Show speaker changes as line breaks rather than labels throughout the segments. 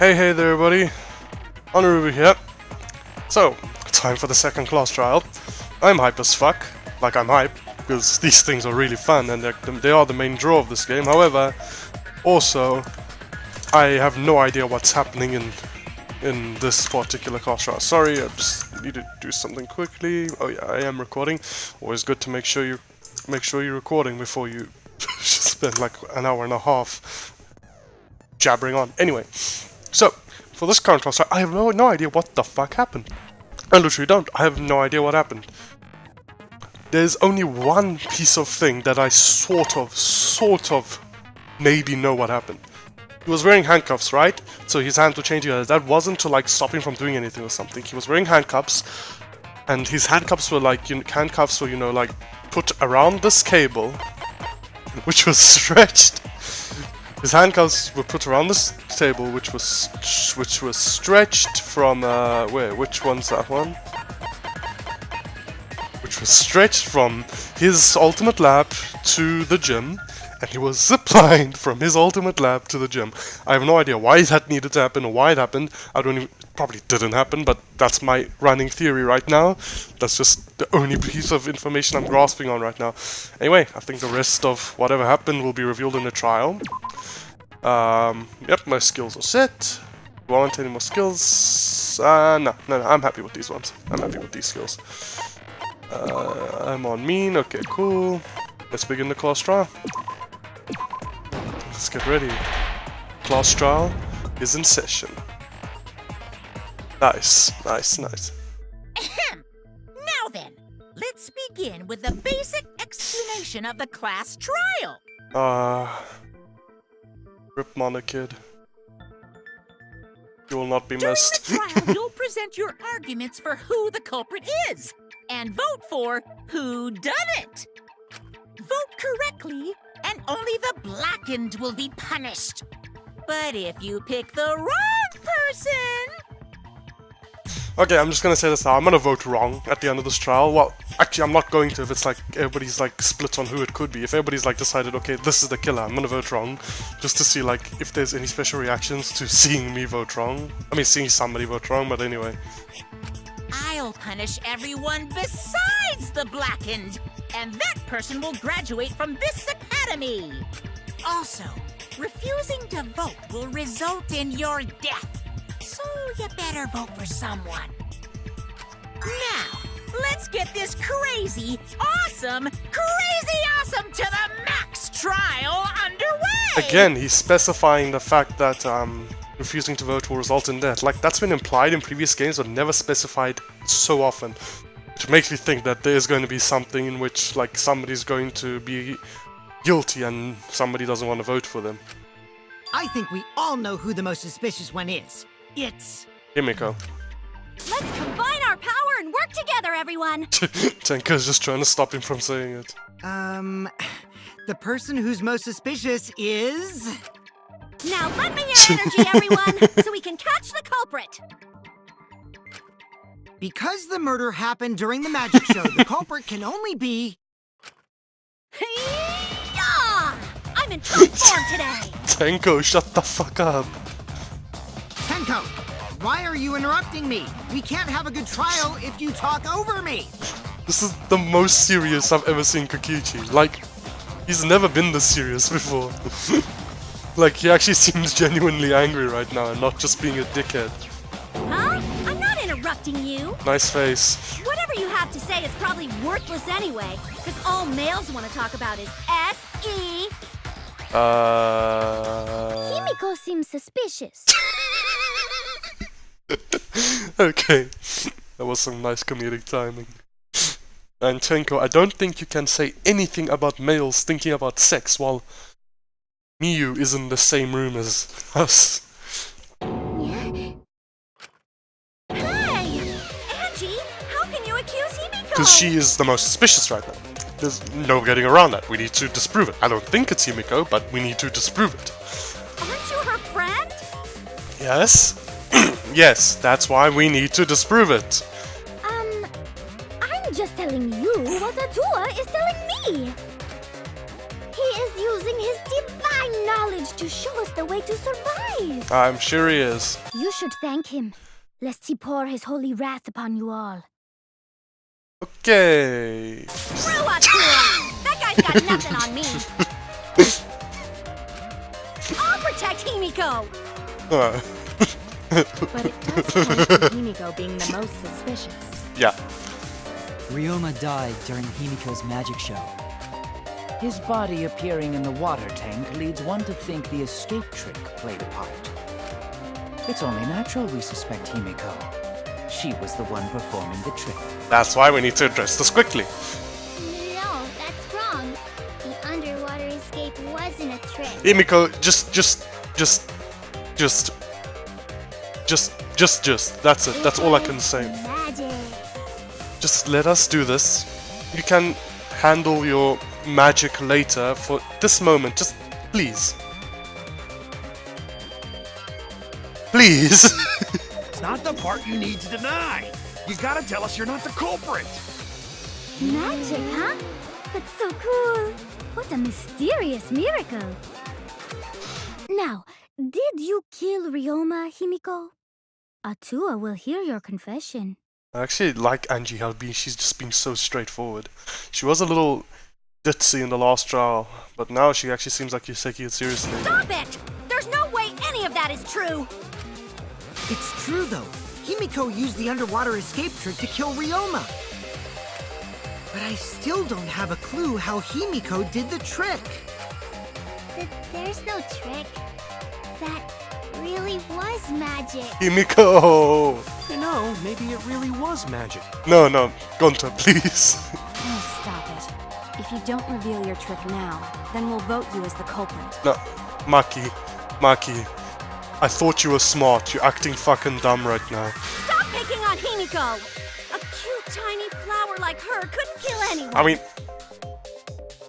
Hey there everybody, Honorubu here. So, time for the second class trial. I'm hype as fuck, like I'm hype, because these things are really fun and they are the main draw of this game. However, also, I have no idea what's happening in this particular class trial. Sorry, I just need to do something quickly. Oh yeah, I am recording. Always good to make sure you're recording before you spend like an hour and a half jabbering on. Anyway. So, for this current class, I have no idea what the fuck happened. I literally don't. I have no idea what happened. There's only one piece of thing that I sort of, maybe know what happened. He was wearing handcuffs, right? So his hands were changing. That wasn't to like stop him from doing anything or something. He was wearing handcuffs, and his handcuffs were like, like put around this cable, which was stretched. His handcuffs were put around this table, which was stretched from where? Which one's that one? Which was stretched from his ultimate lab to the gym, and he was ziplined from his ultimate lab to the gym. I have no idea why that needed to happen or why it happened. It probably didn't happen, but that's my running theory right now. That's just the only piece of information I'm grasping on right now. Anyway, I think the rest of whatever happened will be revealed in the trial. Yep, my skills are set. Do I want any more skills? No, I'm happy with these ones. I'm happy with these skills. I'm on mean, okay, cool. Let's begin the class trial. Let's get ready. Class trial is in session. Nice.
Ahem. Now then, let's begin with the basic explanation of the class trial.
Rip Monokid. You will not be missed.
During the trial, you'll present your arguments for who the culprit is, and vote for who done it. Vote correctly, and only the blackened will be punished. But if you pick the wrong person...
Okay, I'm just gonna say this now. I'm gonna vote wrong at the end of this trial. Well, actually, I'm not going to if it's like everybody's like split on who it could be. If everybody's like decided, okay, this is the killer, I'm gonna vote wrong, just to see like if there's any special reactions to seeing me vote wrong. I mean, seeing somebody vote wrong, but anyway.
I'll punish everyone besides the blackened, and that person will graduate from this academy. Also, refusing to vote will result in your death. So you better vote for someone. Now, let's get this crazy awesome to the max trial underway!
Again, he's specifying the fact that refusing to vote will result in death. Like, that's been implied in previous games, but never specified so often. Which makes me think that there is going to be something in which, like, somebody's going to be guilty and somebody doesn't want to vote for them.
I think we all know who the most suspicious one is. It's...
Himiko.
Let's combine our power and work together, everyone!
Tenko's just trying to stop him from saying it.
The person who's most suspicious is...
Now lend me your energy, everyone, so we can catch the culprit!
Because the murder happened during the magic show, the culprit can only be...
Yeah! I'm in top form today!
Tenko, shut the fuck up.
Tenko, why are you interrupting me? We can't have a good trial if you talk over me!
This is the most serious I've ever seen Kokichi. Like, he's never been this serious before. Like, he actually seems genuinely angry right now and not just being a dickhead.
Huh? I'm not interrupting you!
Nice face.
Whatever you have to say is probably worthless anyway, because all males want to talk about is S.E. Himiko seems suspicious.
Okay, that was some nice comedic timing. And Tenko, I don't think you can say anything about males thinking about sex while Miyu is in the same room as us.
Hey! Angie, how can you accuse Himiko?
Because she is the most suspicious right now. There's no getting around that. We need to disprove it. I don't think it's Himiko, but we need to disprove it.
Aren't you her friend?
Yes? Yes, that's why we need to disprove it.
I'm just telling you what Atua is telling me. He is using his divine knowledge to show us the way to survive.
I'm sure he is.
You should thank him, lest he pour his holy wrath upon you all.
Okay.
Screw Atua! That guy's got nothing on me. I'll protect Himiko.
But it does point to Himiko being the most suspicious.
Yeah.
Ryoma died during Himiko's magic show.
His body appearing in the water tank leads one to think the escape trick played a part. It's only natural we suspect Himiko. She was the one performing the trick.
That's why we need to address this quickly.
No, that's wrong. The underwater escape wasn't a trick.
Himiko, just. That's it. That's all I can say.
Magic.
Just let us do this. You can handle your magic later. For this moment, just please. Please.
It's not the part you need to deny. You gotta tell us you're not the culprit.
Magic, huh? That's so cool. What a mysterious miracle. Now, did you kill Ryoma, Himiko? Atua will hear your confession.
I actually like Angie Halby. She's just been so straightforward. She was a little ditzy in the last trial, but now she actually seems like she's taking it seriously.
Stop it! There's no way any of that is true!
It's true, though. Himiko used the underwater escape trick to kill Ryoma. But I still don't have a clue how Himiko did the trick.
There's no trick. That really was magic.
Himiko!
You know, maybe it really was magic.
No, Gonta, please.
Oh, stop it. If you don't reveal your trick now, then we'll vote you as the culprit.
No, Maki. I thought you were smart. You're acting fucking dumb right now.
Stop picking on Himiko! A cute tiny flower like her couldn't kill anyone!
I mean,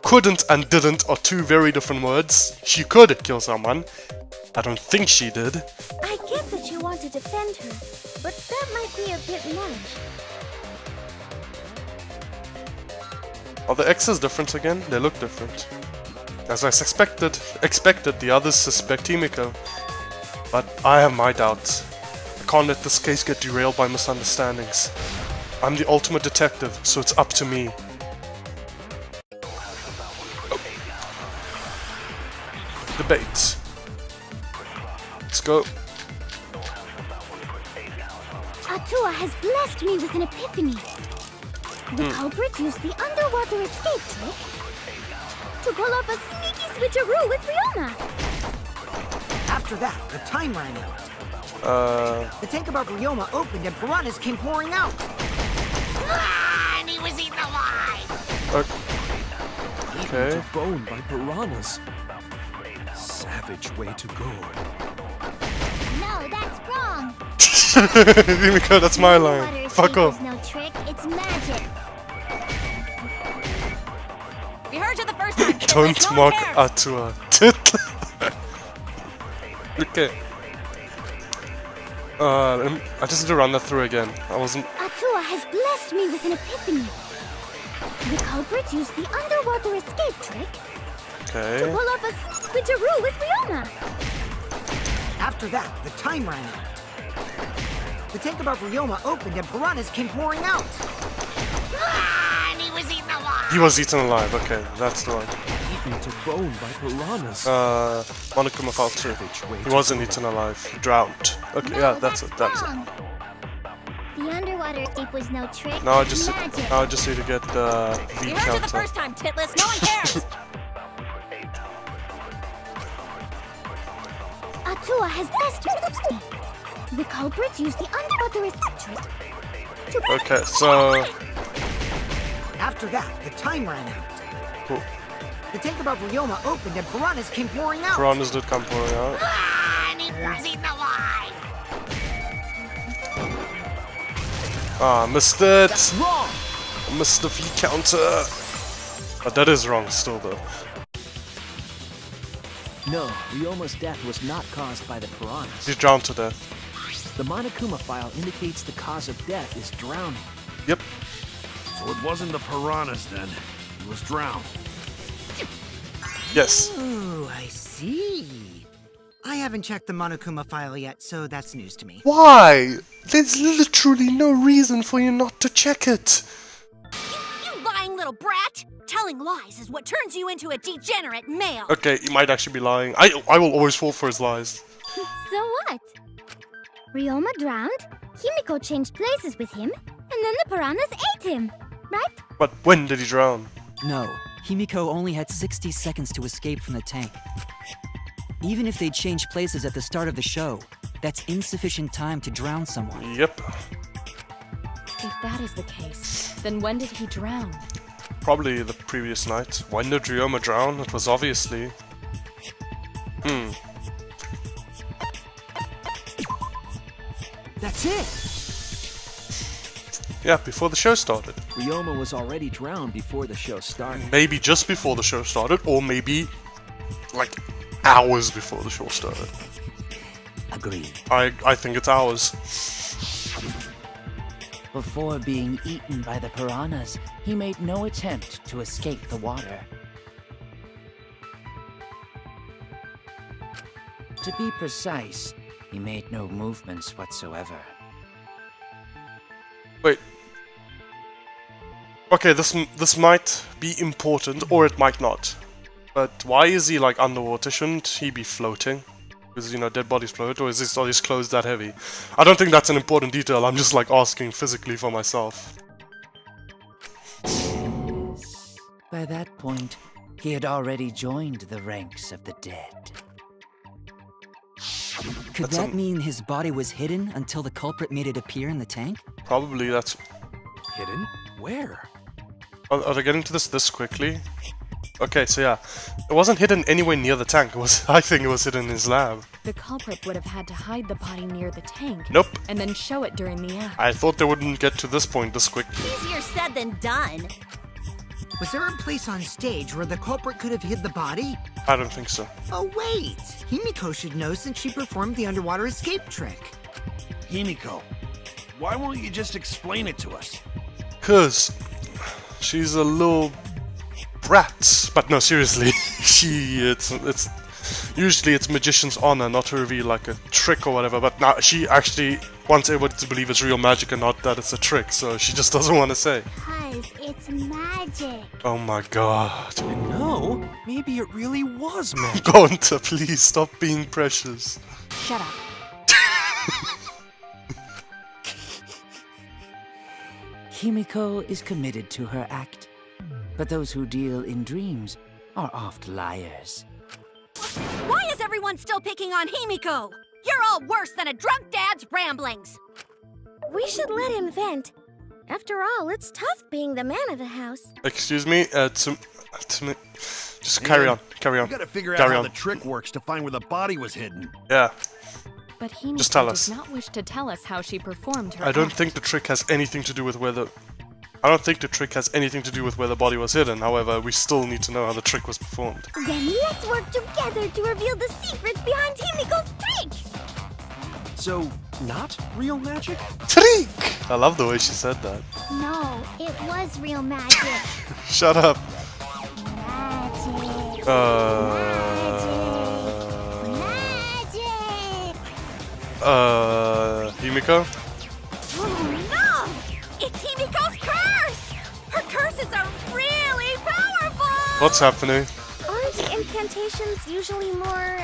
couldn't and didn't are two very different words. She could kill someone. I don't think she did.
I get that you want to defend her, but that might be a bit much.
Are the X's different again? They look different. As I expected, the others suspect Himiko. But I have my doubts. I can't let this case get derailed by misunderstandings. I'm the ultimate detective, so it's up to me. Debate. Let's go.
Atua has blessed me with an epiphany. The culprit used the underwater escape trick to pull off a sneaky switcheroo with Ryoma.
After that, the time ran out. The tank above Ryoma opened and piranhas came pouring out.
And he was eaten alive!
Okay.
To bone by piranhas. Savage way to go.
No, that's wrong.
Himiko, that's my
Water
line.
escape
Fuck off.
is no trick, it's magic.
We heard you the first time.
Don't
no one
mock
cares.
Atua. Okay. I just need to run that through again. I wasn't.
Atua has blessed me with an epiphany. The culprit used the underwater escape trick to
Okay.
pull off a switcheroo with Ryoma.
After that, the time ran out. The tank above Ryoma opened and piranhas came pouring out.
And he was eaten alive!
He was eaten alive. Okay, that's the one.
Eaten to bone by piranhas.
Monokuma fell too. He wasn't eaten alive. He drowned. Okay,
No,
yeah, that's it. That's it.
wrong. The underwater escape was no trick,
Now I
it's
just
magic.
need to get the V
We heard you the
counter.
first time, Titless. No one cares.
Atua has blessed me. The culprit used the underwater escape trick to
Okay, so
After that, the time ran out.
cool.
The tank above Ryoma opened and piranhas came pouring out.
Piranhas did come pouring out.
And he was eaten alive!
Ah, missed it.
That's wrong.
Missed the V counter. But that is wrong still though.
No, Ryoma's death was not caused by the piranhas.
He drowned to death.
The Monokuma file indicates the cause of death is drowning.
Yep.
So it wasn't the piranhas then. He was drowned.
Yes.
Oh, I see. I haven't checked the Monokuma file yet, so that's news to me.
Why? There's literally no reason for you not to check it.
You lying little brat! Telling lies is what turns you into a degenerate male.
Okay, he might actually be lying. I will always fall for his lies.
So what? Ryoma drowned, Himiko changed places with him, and then the piranhas ate him, right?
But when did he drown?
No, Himiko only had 60 seconds to escape from the tank. Even if they changed places at the start of the show, that's insufficient time to drown someone.
Yep.
If that is the case, then when did he drown?
Probably the previous night. When did Ryoma drown? It was obviously...
That's it!
Yeah, before the show started.
Ryoma was already drowned before the show started.
Maybe just before the show started, or maybe like hours before the show started.
Agreed.
I think it's hours.
Before being eaten by the piranhas, he made no attempt to escape the water. To be precise, he made no movements whatsoever.
Wait. Okay, this might be important, or it might not. But why is he like underwater? Shouldn't he be floating? Because, you know, dead bodies float, or are his clothes that heavy? I don't think that's an important detail, I'm just like asking physically for myself.
By that point, he had already joined the ranks of the dead.
Could that mean his body was hidden until the culprit made it appear in the tank?
Probably that's...
Hidden? Where?
Are they getting to this quickly? Okay, so yeah. It wasn't hidden anywhere near the tank, I think it was hidden in his lab.
The culprit would have had to hide the body near the tank.
Nope.
And then show it during the act.
I thought they wouldn't get to this point this quick.
Easier said than done.
Was there a place on stage where the culprit could have hid the body?
I don't think so.
Oh wait, Himiko should know since she performed the underwater escape trick.
Himiko, why won't you just explain it to us?
'Cause she's a little brat. But no, seriously, it's usually it's magician's honor not to reveal like a trick or whatever. But now she actually wants everybody to believe it's real magic and not that it's a trick. So she just doesn't want to say.
Cause it's magic.
Oh my god.
No, maybe it really was magic.
Gonta, please stop being precious.
Shut up.
Himiko is committed to her act, but those who deal in dreams are oft liars.
Why is everyone still picking on Himiko? You're all worse than a drunk dad's ramblings.
We should let him vent. After all, it's tough being the man of the house.
Excuse me, just carry on.
You gotta figure out
Carry
how
on.
the trick works to find where the body was hidden.
Yeah,
But Himiko
Just tell
does
us.
not wish to tell us how she performed her
I don't
act.
think the trick has anything to do with where the... I don't think the trick has anything to do with where the body was hidden. However, we still need to know how the trick was performed.
Then let's work together to reveal the secret behind Himiko's trick.
So, not real magic?
Trick! I love the way she said that.
No, it was real magic.
Shut up.
Magic. Magic.
Himiko?
Oh no! It's Himiko's curse! Her curses are really powerful!
What's happening?
Aren't incantations usually more,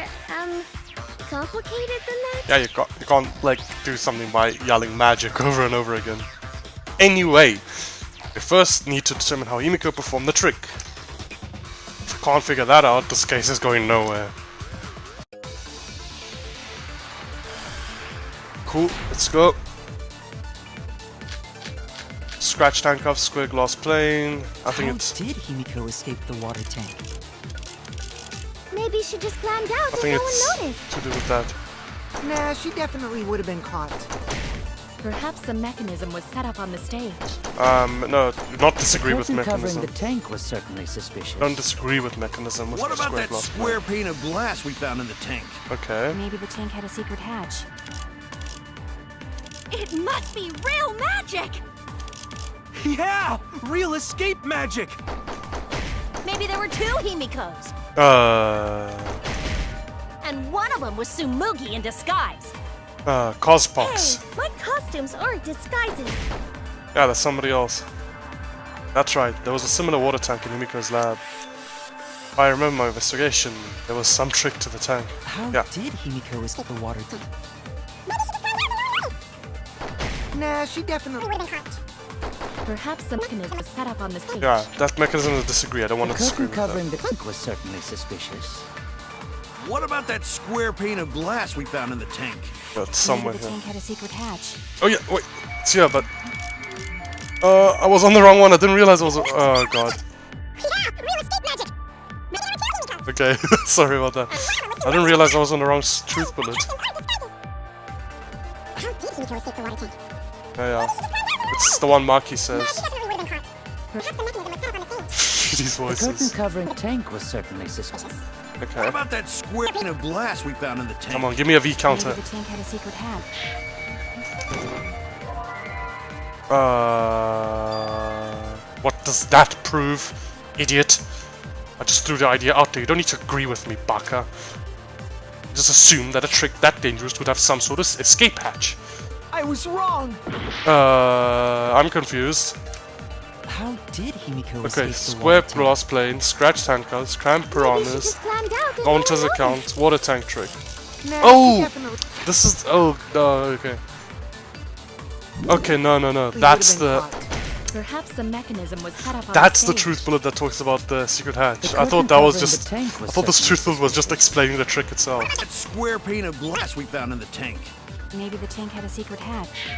complicated than that?
Yeah, you can't like do something by yelling magic over and over again. Anyway, we first need to determine how Himiko performed the trick. If we can't figure that out, this case is going nowhere. Cool, let's go. Scratch handcuffs, square glass plane. I think
How
it's...
did Himiko escape the water tank?
Maybe she just climbed out
I
and
think
no
it's
one noticed.
to do with that.
Nah, she definitely would have been caught.
Perhaps the mechanism was set up on the stage.
No, do not disagree with
Curtain covering
mechanism.
the tank was certainly suspicious.
Don't disagree with mechanism with
What
the
about
square
that
glass
square pane of glass we found in the tank?
plane. Okay.
Maybe the tank had a secret hatch.
It must be real magic!
Yeah! Real escape magic!
Maybe there were two Himikos. And one of them was Tsumugi in disguise.
Cospox.
Hey, my costumes aren't disguises.
Yeah, that's somebody else. That's right, there was a similar water tank in Himiko's lab. If I remember my investigation, there was some trick to the tank.
How
Yeah.
did Himiko escape the water tank?
Nah, she definitely.
Perhaps the mechanism was set up on the stage.
Yeah, that mechanism I disagree. I don't want
The
to disagree
curtain
with
covering
that.
the tank was certainly suspicious.
What about that square pane of glass we found in the tank?
But somewhere
Maybe the
here.
tank had a secret hatch.
Oh yeah, wait. It's here, but... I was on the wrong one. I didn't realize I was... Oh god. Okay, sorry about that. I didn't realize I was on the wrong truth bullet. Yeah. It's the one Maki says. These
The curtain
voices.
covering the tank was certainly suspicious.
What
Okay.
about that square pane of glass we found in the tank?
Come on, give me a V counter.
Maybe the tank had a secret hatch.
What does that prove, idiot? I just threw the idea out there. You don't need to agree with me, Baka. Just assume that a trick that dangerous would have some sort of escape hatch.
I was wrong.
I'm confused.
How did Himiko
Okay,
escape the
square
water tank?
glass plane, scratch tankers, cramped piranhas,
Planned out and
Gonta's
all
account, water tank trick.
Nah,
Oh!
she definitely.
This is... Oh, okay. Okay, no. That's the...
Perhaps the mechanism was set up on
That's the
stage.
truth bullet that talks about the secret hatch.
The
I thought
curtain
that was
covering
just...
the tank was
I thought this
certainly
truth bullet was just explaining the trick itself.
That square pane of glass we found in the tank.
Maybe the tank had a secret hatch.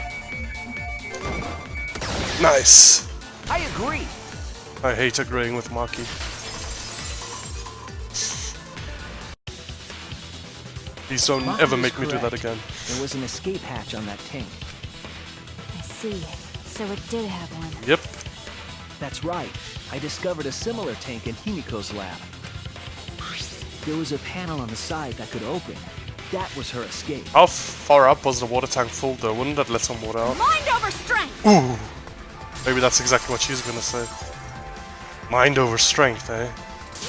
Nice!
I agree.
I hate agreeing with Maki. Please don't
Maki
ever
is
make me do that
correct.
again.
There was an escape hatch on that tank.
I see. So it did have one.
Yep.
That's right. I discovered a similar tank in Himiko's lab. There was a panel on the side that could open. That was her escape.
How far up was the water tank full though? Wouldn't that let some water out?
Mind over strength!
Ooh! Maybe that's exactly what she's gonna say. Mind over strength, eh?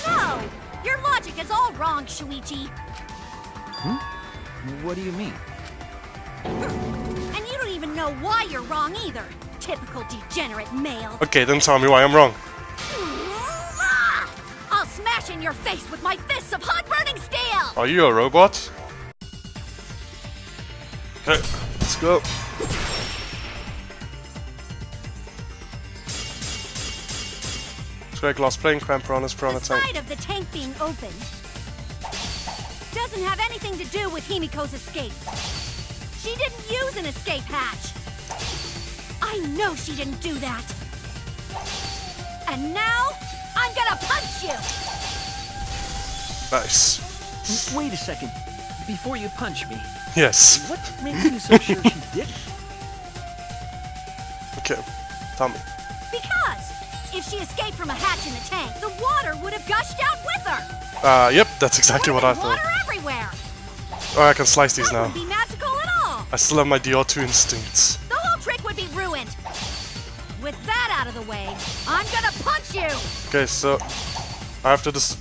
No! Your logic is all wrong, Shuichi.
What do you mean?
And you don't even know why you're wrong either. Typical degenerate male.
Okay, then tell me why I'm wrong.
I'll smash in your face with my fists of hot burning steel!
Are you a robot? Okay, let's go. Square glass plane, cramp piranhas, piranha
The
tank.
side of the tank being open doesn't have anything to do with Himiko's escape. She didn't use an escape hatch. I know she didn't do that. And now, I'm gonna punch you!
Nice.
Wait a second. Before you punch me,
Yes.
what makes you so sure she didn't?
Okay, tell me.
Because if she escaped from a hatch in the tank, the water would have gushed out with her.
Yep, that's exactly what I
Water
thought.
everywhere.
Oh, I can slice these
That
now.
wouldn't be magical at all.
I still have my DR2 instincts.
The whole trick would be ruined. With that out of the way, I'm gonna punch you.
Okay, so after this.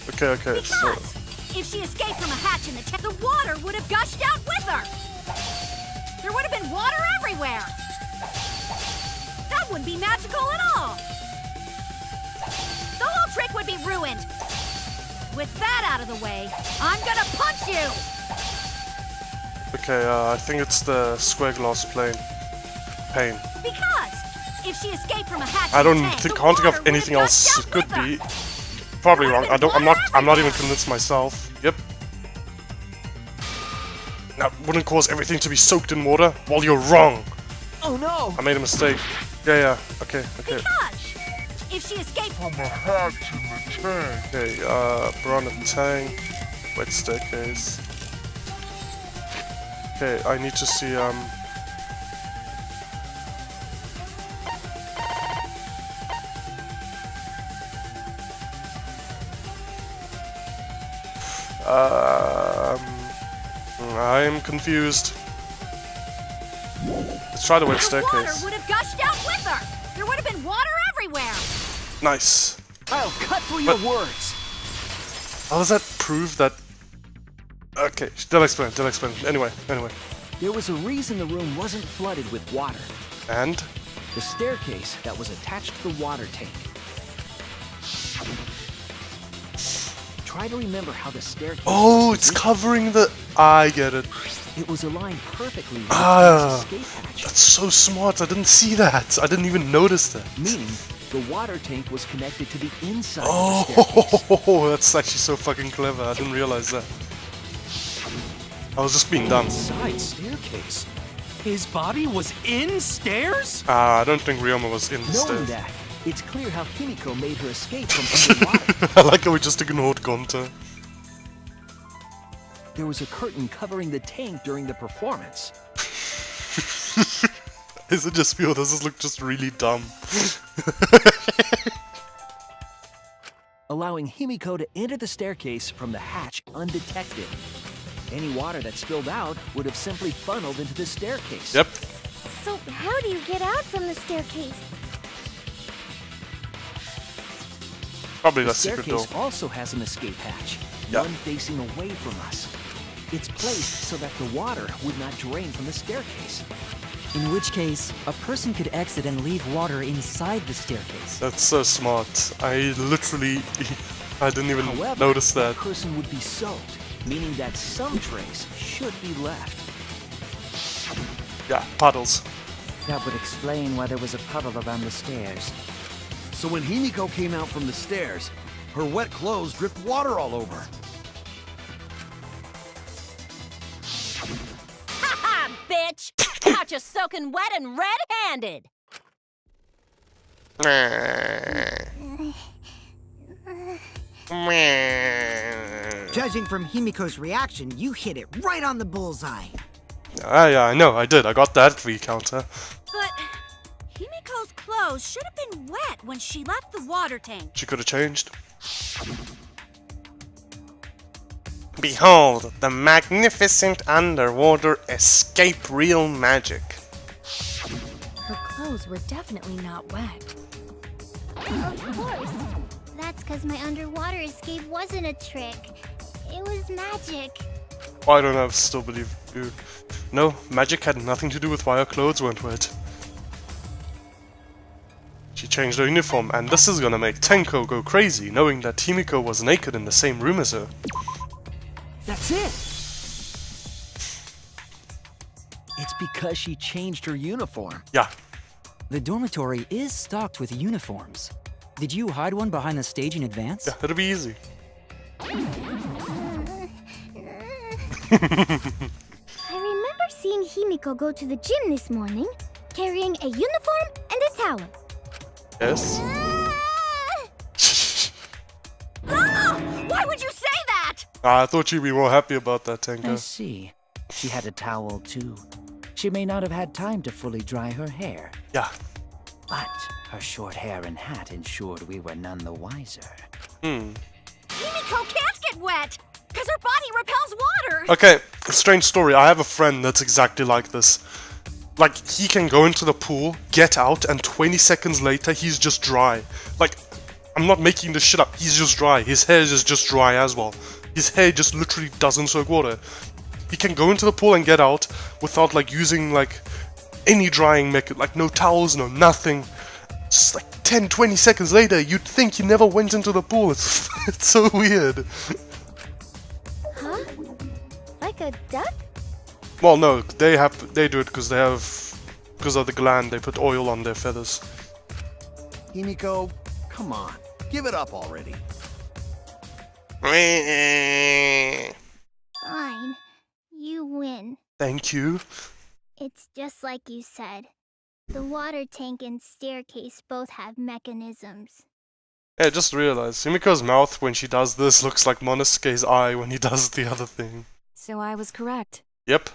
Okay, so
Because if she escaped from a hatch in the tank, the water would have gushed out with her. There would have been water everywhere. That wouldn't be magical at all. The whole trick would be ruined. With that out of the way, I'm gonna punch you.
okay, I think it's the square glass plane. Pane.
Because if she escaped from a hatch
I
in the
don't
tank,
think
the
can't think
water
of
would
anything
have
else.
gushed
It
out
could
with her.
be. Probably
There
wrong.
would've been
I'm not
water
even
everywhere.
convinced myself. Yep. That wouldn't cause everything to be soaked in water. Well, you're wrong.
Oh no!
I made a mistake. Yeah. Okay.
Because if she escaped from
Okay, piranha tank, wet staircase. Okay, I need to see, I'm confused. Let's try the wet
the water
staircase.
would have gushed out with her. There would have
Nice.
I'll cut through your words.
How does that prove that... Okay, they'll explain, Anyway.
There was a reason the room wasn't flooded with water.
And?
The staircase that was attached to the water tank. Try to remember how the staircase...
Oh, it's covering the... I get it.
It was aligned perfectly with the escape hatch.
That's so smart. I didn't see that. I didn't even notice that.
Meaning, the water tank was connected to the inside of the staircase.
Oh, that's actually so fucking clever. I didn't realize that. I was just being dumb.
Inside staircase? His body was in stairs?
I don't think Ryoma was in the
Knowing
stairs.
that, it's clear how Himiko made her escape from underwater.
I like how we just ignored Gonta.
There was a curtain covering the tank during the performance.
Is it just me or does this look just really dumb?
Allowing Himiko to enter the staircase from the hatch undetected. Any water that spilled out would have simply funneled into the staircase.
Yep.
So how do you get out from the staircase?
Probably
The
that secret door.
staircase also has an escape hatch,
Yep.
one facing away from us. It's placed so that the water would not drain from the staircase.
In which case, a person could exit and leave water inside the staircase.
That's so smart. I literally... I didn't even
However,
notice that.
person would be soaked, meaning that some trace should be left.
Yeah, puddles.
That would explain why there was a puddle around the stairs.
So when Himiko came out from the stairs, her wet clothes dripped water all over.
Ha-ha, bitch! Caught you soaking wet and red-handed!
Judging from Himiko's reaction, you hit it right on the bullseye.
Yeah, I know, I did. I got that V-counter.
But Himiko's clothes should have been wet when she left the water tank.
She could have changed. Behold, the magnificent underwater escape reel magic.
Her clothes were definitely not wet.
Of course. That's because my underwater escape wasn't a trick. It was magic.
Why don't I still believe you? No, magic had nothing to do with why her clothes weren't wet. She changed her uniform, and this is gonna make Tenko go crazy, knowing that Himiko was naked in the same room as her.
That's it! It's because she changed her uniform.
Yeah.
The dormitory is stocked with uniforms. Did you hide one behind the stage in advance?
Yeah, it'll be easy.
I remember seeing Himiko go to the gym this morning, carrying a uniform and a towel.
Yes?
Oh, why would you say that?
I thought you'd be more happy about that,
I
Tenko.
see. She had a towel too. She may not have had time to fully dry her hair,
Yeah.
but her short hair and hat ensured we were none the wiser.
Himiko can't get wet, because her body repels water.
Okay, strange story. I have a friend that's exactly like this. Like, he can go into the pool, get out, and 20 seconds later, he's just dry. Like, I'm not making this shit up. He's just dry. His hair is just dry as well. His hair just literally doesn't soak water. He can go into the pool and get out without, like, using, like, any drying method. Like, no towels, no nothing. Just, like, 10, 20 seconds later, you'd think he never went into the pool. It's, it's so weird.
Huh? Like a duck?
Well, no, they do it because because of the gland, they put oil on their feathers.
Himiko, come on. Give it up already.
Fine. You win.
Thank you.
It's just like you said. The water tank and staircase both have mechanisms.
Yeah, just realized, Himiko's mouth when she does this looks like Monosuke's eye when he does the other thing.
So I was correct.
Yep.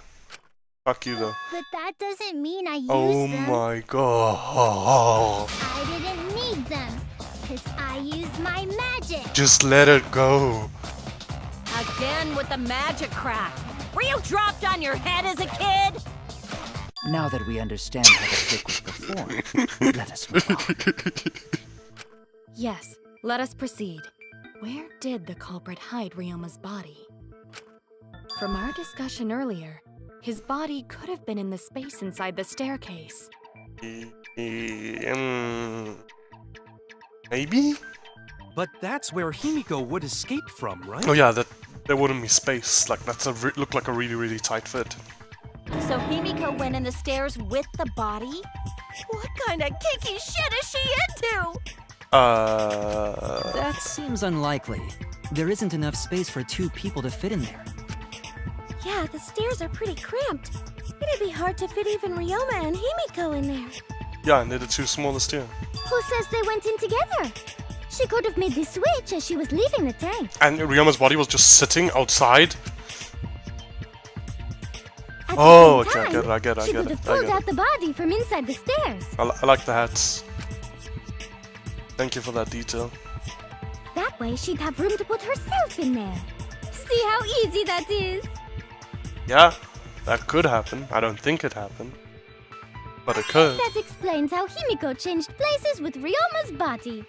Fuck you though.
But that doesn't mean I used
Oh
them.
my god.
I didn't need them, because I used my magic.
Just let it go.
Again with the magic crap. Were you dropped on your head as a kid?
Now that we understand how the trick was performed, let us move on.
Yes, let us proceed. Where did the culprit hide Ryoma's body? From our discussion earlier, his body could have been in the space inside the staircase.
Maybe?
But that's where Himiko would escape from, right?
Oh yeah, that there wouldn't be space. Like that's look like a really tight fit.
So Himiko went in the stairs with the body? What kind of kinky shit is she into?
That seems unlikely. There isn't enough space for 2 people to fit in there.
Yeah, the stairs are pretty cramped. It'd be hard to fit even Ryoma and Himiko in there.
Yeah, and they're the 2 smallest here.
Who says they went in together? She could have made the switch as she was leaving the tank.
And Ryoma's body was just sitting outside.
At
Oh,
the same
okay,
time,
I get
she could
it.
have pulled out the body from inside the stairs.
I like the hats. Thank you for that detail.
That way she'd have room to put herself in there. See how easy that is?
Yeah, that could happen. I don't think it happened. But it could.
That explains how Himiko changed places with Ryoma's body.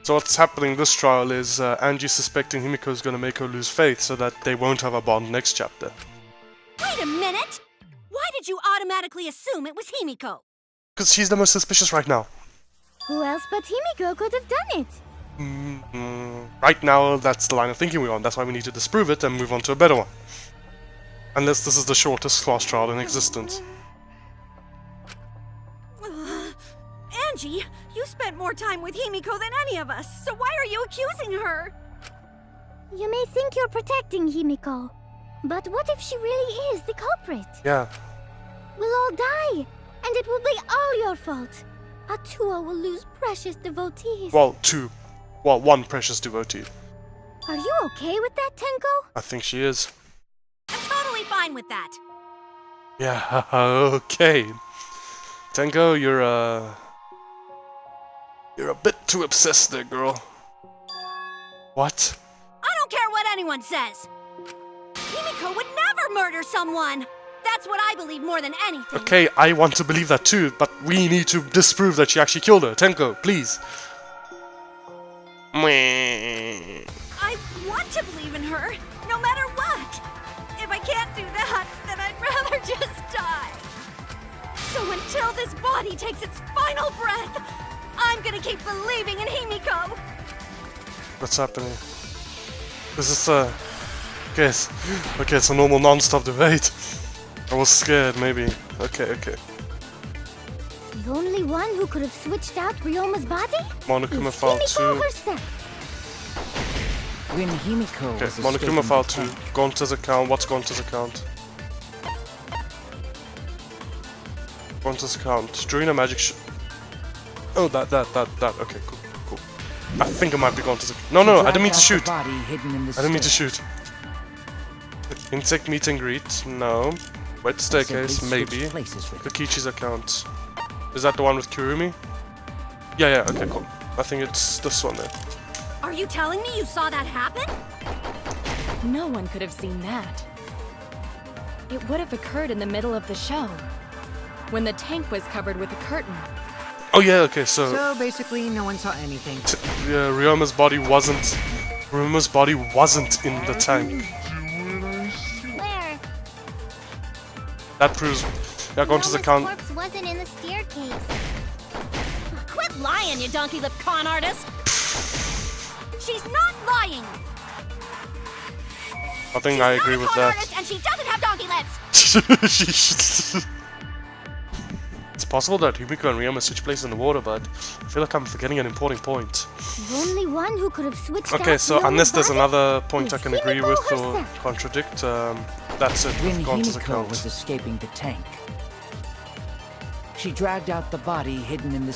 So what's happening this trial is Angie suspecting Himiko's gonna make her lose faith so that they won't have a bond next chapter.
Wait a minute! Why did you automatically assume it was Himiko?
Because she's the most suspicious right now.
Who else but Himiko could have done it?
Right now, that's the line of thinking we're on. That's why we need to disprove it and move on to a better one. Unless this is the shortest class trial in existence.
Angie, you spent more time with Himiko than any of us, so why are you accusing her?
You may think you're protecting Himiko, but what if she really is the culprit?
Yeah.
We'll all die, and it will be all your fault. Atua will lose precious devotees.
Well, 2. Well, 1 precious devotee.
Are you okay with that, Tenko?
I think she is.
I'm totally fine with that.
Yeah, okay. Tenko, you're a bit too obsessed there, girl. What?
I don't care what anyone says. Himiko would never murder someone. That's what I believe more than anything.
Okay, I want to believe that too, but we need to disprove that she actually killed her. Tenko, please.
I want to believe in her, no matter what. If I can't do that, then I'd rather just die. So until this body takes its final breath, I'm gonna keep believing in Himiko.
What's happening? This is okay, it's a normal non-stop debate. I was scared, maybe. Okay.
The only one who could have switched out Ryoma's body
Monokuma
is
file
Himiko
2.
herself.
When Himiko
Okay,
was
Monokuma
escaping
file
the
2.
tank,
Gonta's account. What's Gonta's account? Gonta's account. During a magic oh, that. Okay, cool. I think it might be Gonta's account. No, I didn't mean to shoot. I didn't mean to shoot. Insect meet and greet. No. Wet staircase. Maybe. Kokichi's account. Is that the one with Kurumi? Yeah, okay, cool. I think it's this one there.
Are you telling me you saw that happen?
No one could have seen that. It would have occurred in the middle of the show, when the tank was covered with a curtain.
Oh yeah, okay, so
So basically, no one saw anything.
Ryoma's body wasn't in the tank.
Where?
That proves. Yeah, Gonta's account.
Corpse wasn't in the staircase.
Quit lying, you donkey-lipped con artist! She's not lying!
I think I agree with that.
Artist, and she doesn't have donkey lips!
It's possible that Himiko and Ryoma switch places in the water, but I feel like I'm forgetting an important point.
The only one who could have switched
Okay,
out
so
Ryoma's
unless there's
body
another point I
is
can agree
Himiko
with or
herself.
contradict, that's it
when
with Gonta's
Himiko
account.
was escaping the tank, she dragged out the body hidden in the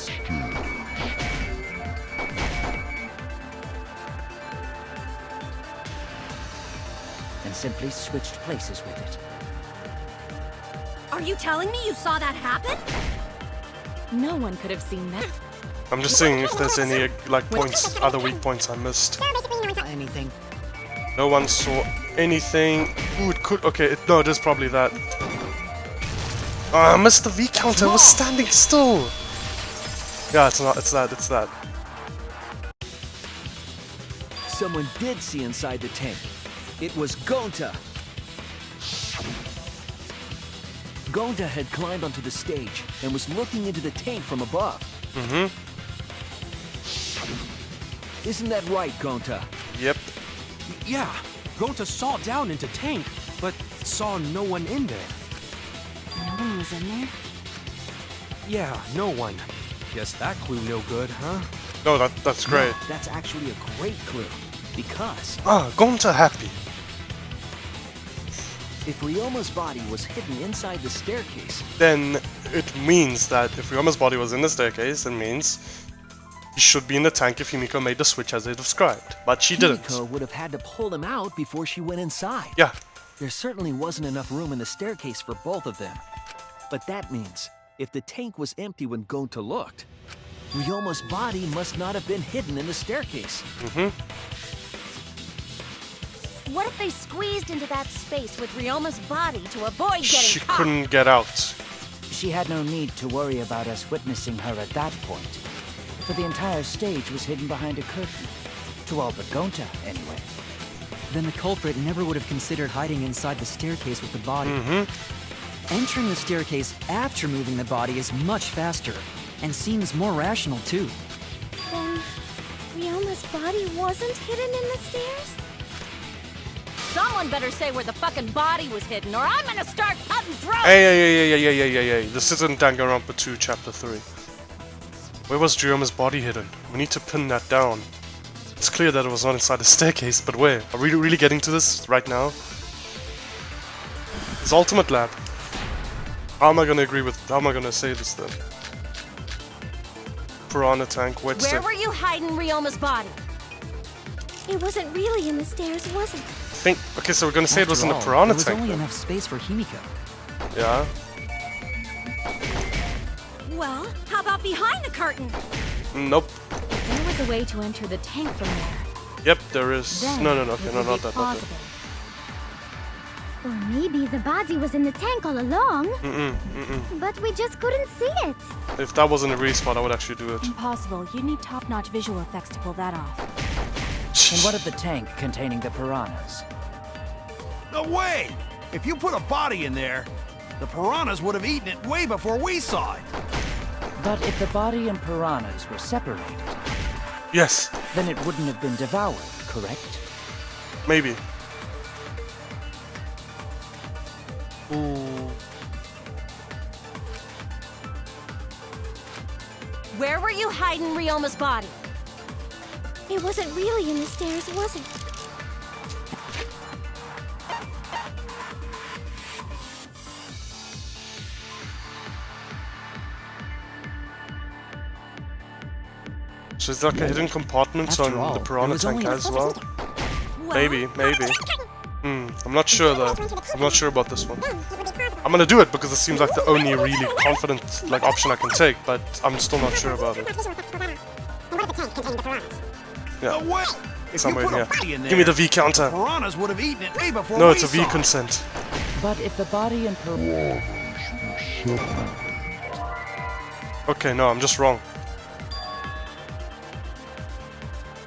and simply switched places with it.
Are you telling me you saw that happen?
No one could have seen that.
I'm just seeing if there's any like points, other weak points I missed.
Anything.
No one saw anything. Ooh, it could. Okay, no, it is probably that. I missed the V counter. I was standing still. Yeah, it's not. It's that.
Someone did see inside the tank. It was Gonta. Gonta had climbed onto the stage and was looking into the tank from above.
Mm-hmm.
Isn't that right, Gonta?
Yep.
Yeah, Gonta saw down into tank, but saw no one in there.
No one was in there?
Yeah, no one. Guess that clue no good, huh?
No, that's great.
No, that's actually a great clue. Because
Gonta happy.
if Ryoma's body was hidden inside the staircase,
Then it means that if Ryoma's body was in the staircase, it means he should be in the tank if Himiko made the switch as they described. But she didn't.
Himiko would have had to pull him out before she went inside.
Yeah.
There certainly wasn't enough room in the staircase for both of them. But that means, if the tank was empty when Gonta looked, Ryoma's body must not have been hidden in the staircase.
Mm-hmm.
What if they squeezed into that space with Ryoma's body to avoid getting
She
caught?
couldn't get out.
She had no need to worry about us witnessing her at that point, for the entire stage was hidden behind a curtain. To all but Gonta, anyway.
Then the culprit never would have considered hiding inside the staircase with the body.
Mm-hmm.
Entering the staircase after moving the body is much faster, and seems more rational too.
Then Ryoma's body wasn't hidden in the stairs?
Someone better say where the fucking body was hidden, or I'm gonna start cutting throats!
Hey. This isn't Danganronpa 2, Chapter 3. Where was Ryoma's body hidden? We need to pin that down. It's clear that it was not inside the staircase, but where? Are we really getting to this right now? It's Ultimate Lab. How am I gonna say this then? Piranha tank, wet
Where were you hiding Ryoma's body?
It wasn't really in the stairs, was it?
Okay, so we're gonna say it was in the
After all,
piranha
there was
tank
only
then.
enough space for Himiko.
Yeah.
Well, how about behind the curtain?
Nope.
There was a way to enter the tank from there.
Yep, there is.
Then
No,
it
okay,
would
no,
be
not that.
plausible.
Or maybe the body was in the tank all along,
Mm-mm.
but we just couldn't see it.
If that wasn't a respawn, I would actually do it.
Impossible. You need top-notch visual effects to pull that off.
And what of the tank containing the piranhas?
No way! If you put a body in there, the piranhas would have eaten it way before we saw it.
But if the body and piranhas were separated,
Yes,
then it wouldn't have been devoured, correct?
maybe. Ooh.
Where were you hiding Ryoma's body?
It wasn't really in the stairs, was it?
So is there like a hidden compartment
After
on
all,
the
there
piranha
was
tank
only-
as well?
Well,
Maybe. I'm not sure though. I'm not sure about this one. I'm gonna do it because it seems like the only really confident option I can take, but I'm still not sure about it.
No way! If
Somewhere
you put
in
a
here.
body in there,
Give me the V counter.
piranhas would have eaten it way before
No,
we
it's a V
saw it.
consent.
But if the body and piranhas...
Okay, no, I'm just wrong.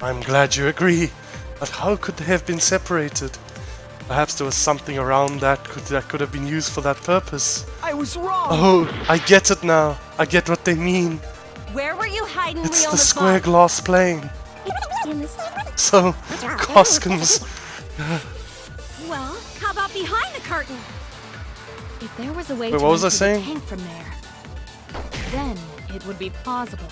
I'm glad you agree. But how could they have been separated? Perhaps there was something around that could have been used for that purpose.
I was wrong!
Oh, I get it now. I get what they mean.
Where were you hiding
It's the
Ryoma's
square
body?
glass plane.
In the stairs.
So, Koskins.
Well, how about behind the curtain?
If there was a way
Wait,
to
what was I
enter the
saying?
tank from there, then it would be plausible.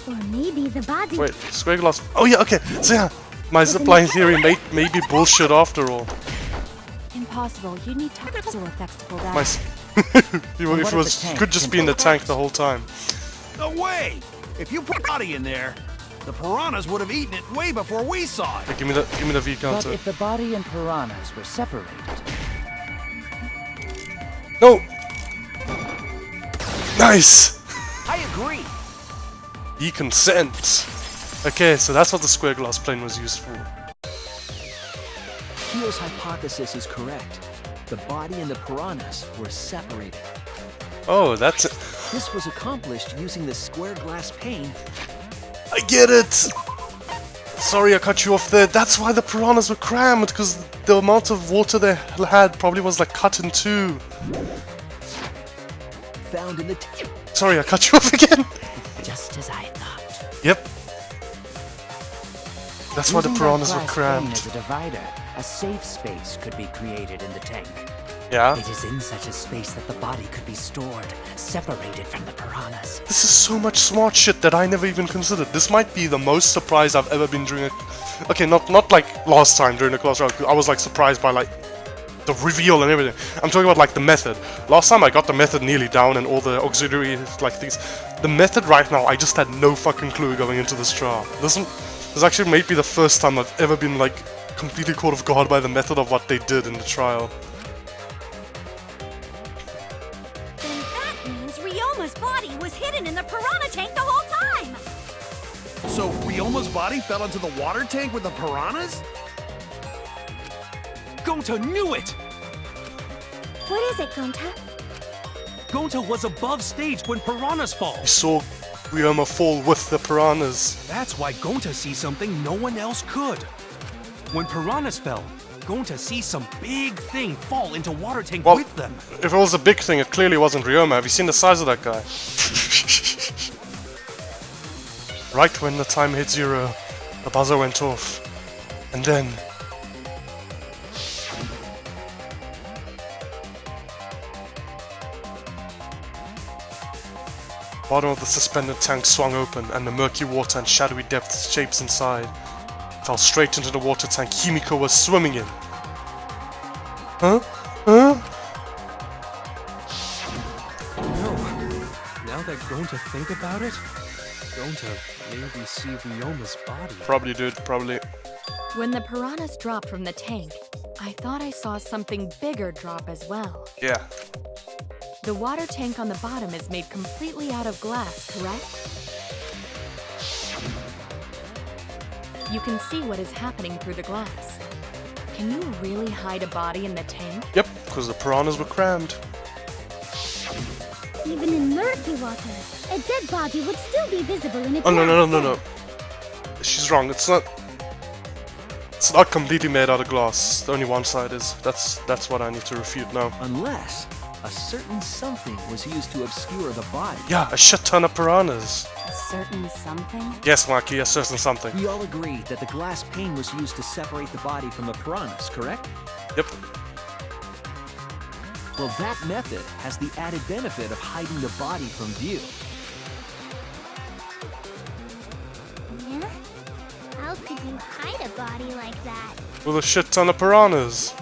Or maybe the body...
Wait, square glass. Oh yeah, okay. So yeah, my zipline theory may be bullshit after all.
Impossible. You need top visual effects to pull that
My
off.
if
what
it
if
was,
the tank
could just be in the tank the whole time.
No way! If you put a body in there, the piranhas would have eaten it way before we saw it.
Hey, give me the V
But
counter.
if the body and piranhas were separated,
No. Nice.
I agree!
V consent. Okay, so that's what the square glass plane was used for.
Kyo's hypothesis is correct. The body and the piranhas were separated.
Oh, that's it.
This was accomplished using the square glass pane.
I get it. Sorry I cut you off there. That's why the piranhas were crammed, because the amount of water they had probably was like cut in two.
Found in the
Sorry I cut you off again.
Just as I thought.
Yep. That's why the
Using
piranhas
that
were
glass
crammed.
pane as a divider, a safe space could be created in the tank.
Yeah.
It is in such a space that the body could be stored, separated from the piranhas.
This is so much smart shit that I never even considered. This might be the most surprised I've ever been during a... Okay, not like last time during the class round. I was like surprised by like the reveal and everything. I'm talking about like the method. Last time I got the method nearly down and all the auxiliary like things. The method right now, I just had no fucking clue going into this trial. This actually may be the first time I've ever been like completely caught off guard by the method of what they did in the trial.
Then that means Ryoma's body was hidden in the piranha tank the whole time!
So Ryoma's body fell into the water tank with the piranhas?
Gonta knew it!
What is it, Gonta?
Gonta was above stage when piranhas fall.
We saw Ryoma fall with the piranhas.
That's why Gonta sees something no one else could. When piranhas fell, Gonta sees some big thing fall into water tank
Well,
with them.
if it was a big thing, it clearly wasn't Ryoma. Have you seen the size of that guy? Right when the time hit 0, the buzzer went off. And then... bottom of the suspended tank swung open, and the murky water and shadowy depths shapes inside fell straight into the water tank Himiko was swimming in. Huh? Huh?
No. Now that Gonta think about it, Gonta maybe see Ryoma's body.
Probably, dude, probably.
When the piranhas dropped from the tank, I thought I saw something bigger drop as well.
Yeah.
The water tank on the bottom is made completely out of glass, correct? You can see what is happening through the glass. Can you really hide a body in the tank?
Yep, because the piranhas were crammed.
Even in murky water, a dead body would still be visible in a
Oh, no, no, no, no,
glass
no. She's wrong. It's not completely made out of glass. Only one side is. That's what I need to refute now.
Unless a certain something was used to obscure the body.
Yeah, a shit ton of piranhas.
A certain something?
Yes, Maki, a certain something.
We all agreed that the glass pane was used to separate the body from the piranhas, correct?
Yep.
Well, that method has the added benefit of hiding the body from view.
Yeah? How could you hide a body like that?
With a shit ton of piranhas.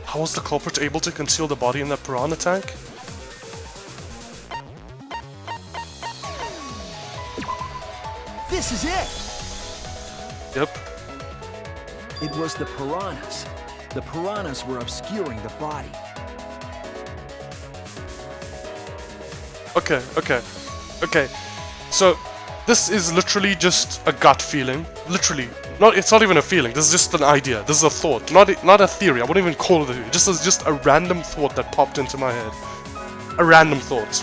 How was the culprit able to conceal the body in that piranha tank?
This is it!
Yep.
It was the piranhas. The piranhas were obscuring the body.
Okay. So, this is literally just a gut feeling. Literally. It's not even a feeling. This is just an idea. This is a thought. Not a theory. I wouldn't even call it a theory. Just a random thought that popped into my head. A random thought.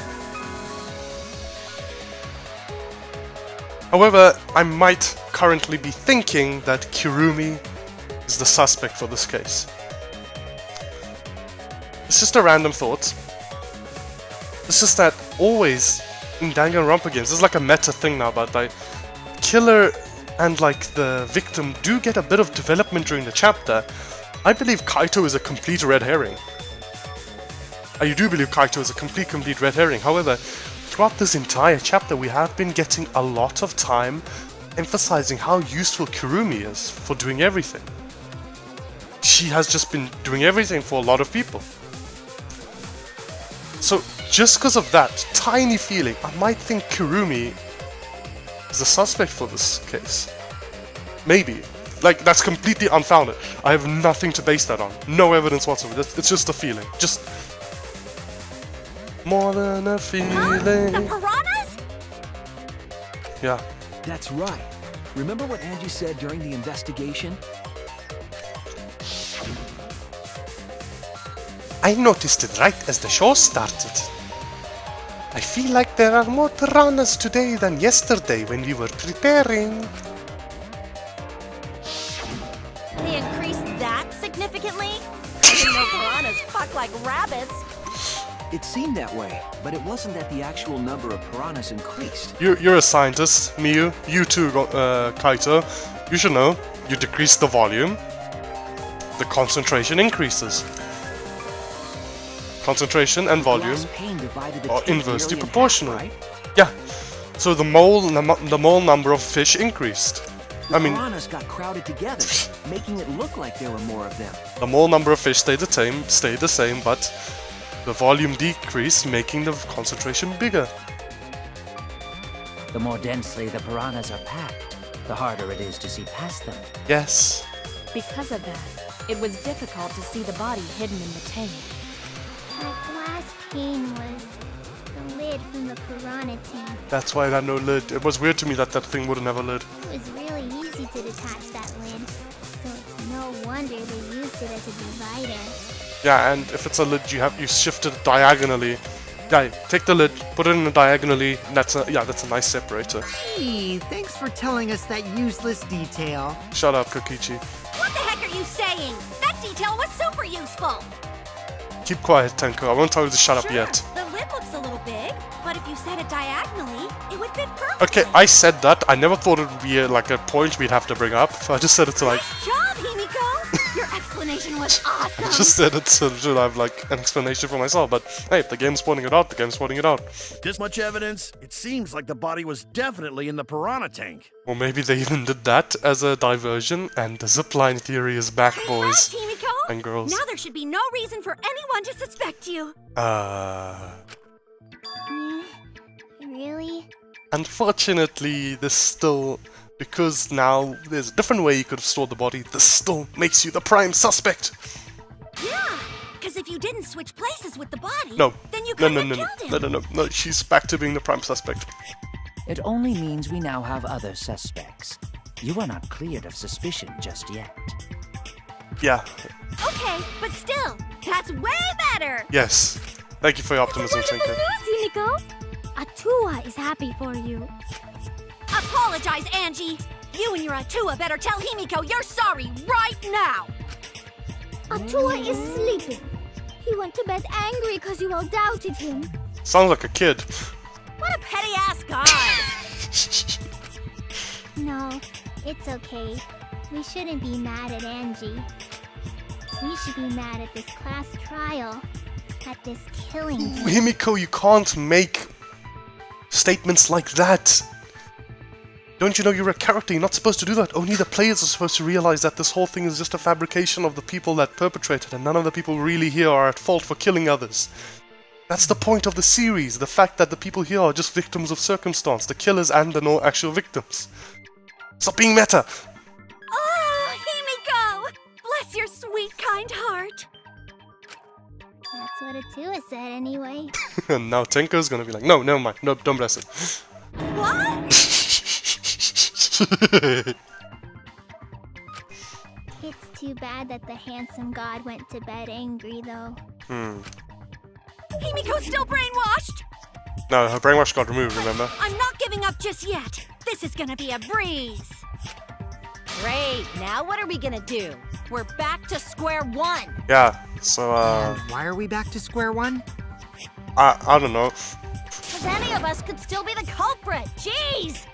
However, I might currently be thinking that Kirumi is the suspect for this case. It's just a random thought. It's just that always in Danganronpa games, there's like a meta thing now about like killer and like the victim do get a bit of development during the chapter. I believe Kaito is a complete red herring. I do believe Kaito is a complete red herring. However, throughout this entire chapter we have been getting a lot of time emphasizing how useful Kirumi is for doing everything. She has just been doing everything for a lot of people. So, just because of that tiny feeling, I might think Kirumi is the suspect for this case. Maybe. Like, that's completely unfounded. I have nothing to base that on. No evidence whatsoever. It's just a feeling. Just... more than a feeling.
The piranhas?
Yeah.
That's right. Remember what Angie said during the investigation?
I noticed it right as the show started. I feel like there are more piranhas today than yesterday when we were preparing.
significantly? I didn't know piranhas fuck like rabbits.
It seemed that way, but it wasn't that the actual number of piranhas increased.
You're a scientist, Miyu. You too, Kaito. You should know. You decrease the volume, the concentration increases. Concentration and volume
Glass pane divided the
are
tank
inversely
nearly in
proportional.
half, right?
Yeah. So the mole number of fish increased.
The piranhas got crowded together, making it look like there were more of them.
the mole number of fish stayed the same, but the volume decreased, making the concentration bigger.
The more densely the piranhas are packed, the harder it is to see past them.
Yes.
Because of that, it was difficult to see the body hidden in the tank.
That glass pane was the lid from the piranha tank.
That's why it had no lid. It was weird to me that that thing wouldn't have a lid.
It was really easy to detach that lid, so it's no wonder they used it as a divider.
Yeah, and if it's a lid, you shift it diagonally. Yeah, take the lid, put it in diagonally. And that's a nice separator.
Gee, thanks for telling us that useless detail.
Shut up, Kokichi.
What the heck are you saying? That detail was super useful.
Keep quiet, Tenko. I won't tell you to shut up yet.
The lid looks a little big, but if you set it diagonally, it would fit perfectly.
Okay, I said that. I never thought it would be like a point we'd have to bring up. So I just said it to like.
Nice job, Himiko! Your explanation was awesome.
I just said it so to have like an explanation for myself. But hey, if the game's pointing it out, the game's pointing it out.
This much evidence, it seems like the body was definitely in the piranha tank.
Or maybe they even did that as a diversion, and the zipline theory is back, boys
Himiko!
and girls.
Now there should be no reason for anyone to suspect you.
Really?
Unfortunately, this still, because now there's a different way you could have stored the body, this still makes you the prime suspect.
Yeah, because if you didn't switch places with the body,
No,
then you
no,
couldn't
no,
have killed him.
no, she's back to being the prime suspect.
It only means we now have other suspects. You are not cleared of suspicion just yet.
Yeah,
Okay, but still, that's way better.
yes. Thank you for your optimism, Tinker.
Himiko, Atua is happy for you.
Apologize, Angie. You and your Atua better tell Himiko you're sorry right now.
Atua is sleeping. He went to bed angry because you all doubted him.
Sounds like a kid.
What a petty-ass guy.
No, it's okay. We shouldn't be mad at Angie. We should be mad at this class trial. At this killing.
Himiko, you can't make statements like that. Don't you know you're a character? You're not supposed to do that. Only the players are supposed to realize that this whole thing is just a fabrication of the people that perpetrated, and none of the people really here are at fault for killing others. That's the point of the series, the fact that the people here are just victims of circumstance, the killers and the no actual victims. Stop being meta!
Oh, Himiko! Bless your sweet, kind heart.
That's what Atua said anyway.
And now Tenko's gonna be like, no, never mind, no, don't bless it.
What?
It's too bad that the handsome god went to bed angry, though.
Himiko's still brainwashed?
No, her brainwash got removed, remember?
I'm not giving up just yet. This is gonna be a breeze. Great, now what are we gonna do? We're back to square one.
Yeah, so,
And why are we back to square one?
I don't know.
Because any of us could still be the culprit. Jeez!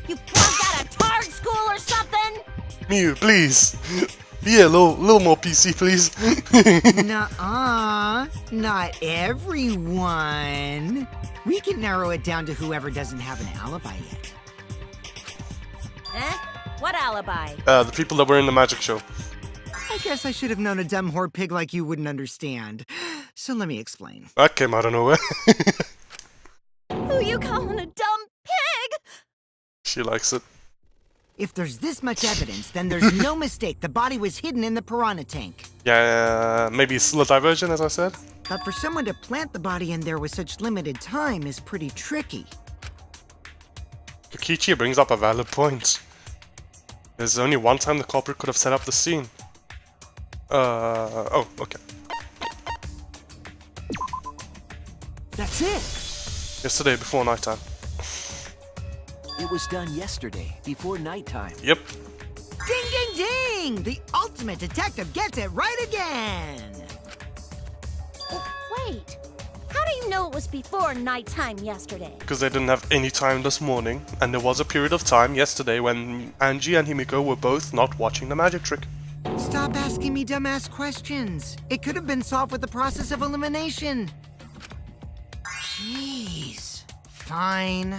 You flunked out of Tard School or something?
Miyu, please! Be a little more PC, please.
Nuh-uh. Not everyone. We can narrow it down to whoever doesn't have an alibi yet.
Eh? What alibi?
The people that were in the magic show.
I guess I should have known a dumb whore pig like you wouldn't understand. So let me explain.
That came out of nowhere.
Who you calling a dumb pig?
She likes it.
If there's this much evidence, then there's no mistake the body was hidden in the piranha tank.
Yeah, maybe it's still a diversion, as I said.
But for someone to plant the body in there with such limited time is pretty tricky.
Kokichi brings up a valid point. There's only one time the culprit could have set up the scene. Oh, okay.
That's it!
Yesterday, before nighttime.
It was done yesterday, before nighttime.
Yep.
Ding, ding, ding! The ultimate detective gets it right again!
Wait, how do you know it was before nighttime yesterday?
Because they didn't have any time this morning, and there was a period of time yesterday when Angie and Himiko were both not watching the magic trick.
Stop asking me dumbass questions. It could have been solved with the process of elimination. Jeez. Fine.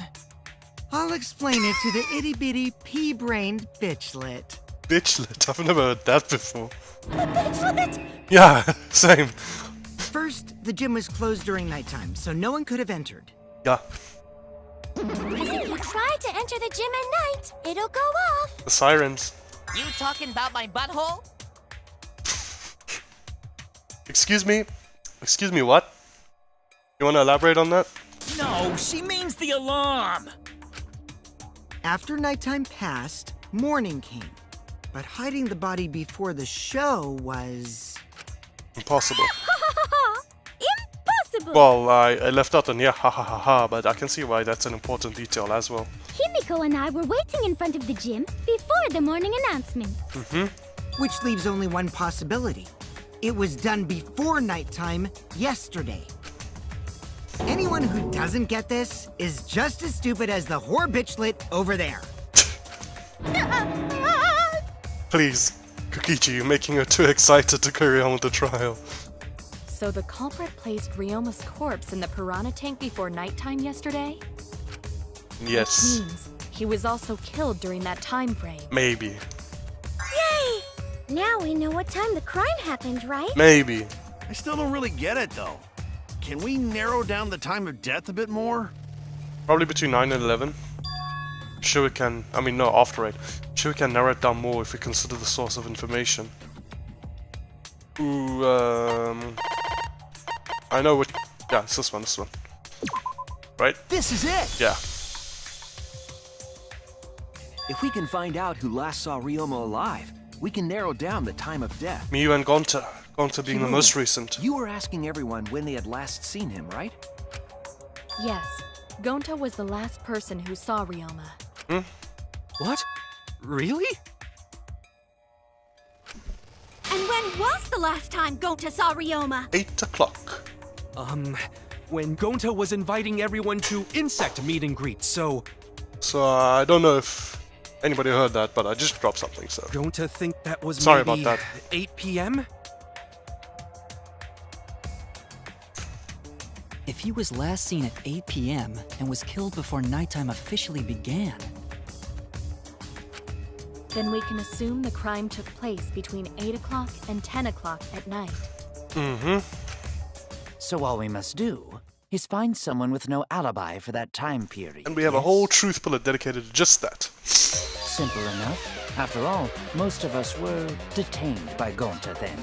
I'll explain it to the itty-bitty pea-brained bitchlet.
Bitchlet? I've never heard that before.
The bitchlet?
Yeah, same.
First, the gym was closed during nighttime, so no one could have entered.
Yeah,
Because if you try to enter the gym at night, it'll go off.
the sirens.
You talking about my butthole?
Excuse me? Excuse me, what? You want to elaborate on that?
No, she means the alarm!
After nighttime passed, morning came. But hiding the body before the show was...
Impossible.
Impossible!
Well, I left out an yeah, ha ha ha ha, but I can see why that's an important detail as well.
Himiko and I were waiting in front of the gym before the morning announcement.
Which leaves only one possibility. It was done before nighttime yesterday. Anyone who doesn't get this is just as stupid as the whore bitchlet over there.
Please, Kokichi, you're making her too excited to carry on with the trial.
So the culprit placed Ryoma's corpse in the piranha tank before nighttime yesterday?
Yes,
Means he was also killed during that time frame.
maybe.
Yay! Now we know what time the crime happened, right?
Maybe.
I still don't really get it, though. Can we narrow down the time of death a bit more?
Probably between 9 and 11. Sure we can, I mean no, after 8. Sure we can narrow it down more if we consider the source of information. Ooh, I know which, yeah, it's this one. Right?
This is it!
Yeah.
If we can find out who last saw Ryoma alive, we can narrow down the time of death.
Miyu and Gonta. Gonta being the
Kiryu,
most recent.
You were asking everyone when they had last seen him, right?
Yes, Gonta was the last person who saw Ryoma.
What? Really?
And when was the last time Gonta saw Ryoma?
8 o'clock.
When Gonta was inviting everyone to insect meet and greet, so
So I don't know if anybody heard that, but I just dropped something, so.
Gonta think that was
Sorry
maybe
about that.
8 p.m.?
If he was last seen at 8 p.m. and was killed before nighttime officially began,
Then we can assume the crime took place between 8 o'clock and 10 o'clock at night.
So all we must do is find someone with no alibi for that time period.
And we have a whole truth bullet dedicated to just that.
Simple enough. After all, most of us were detained by Gonta then.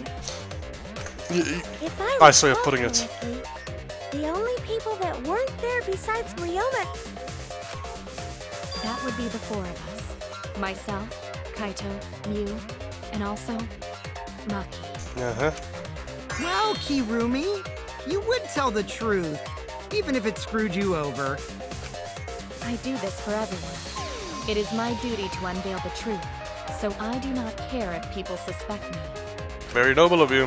If I
I saw you putting it.
correctly, the only people that weren't there besides Ryoma...
That would be the four of us. Myself, Kaito, Miu, and also Maki.
Uh-huh.
Well, Kirumi, you would tell the truth, even if it screwed you over.
I do this for everyone. It is my duty to unveil the truth, so I do not care if people suspect me.
Very noble of you.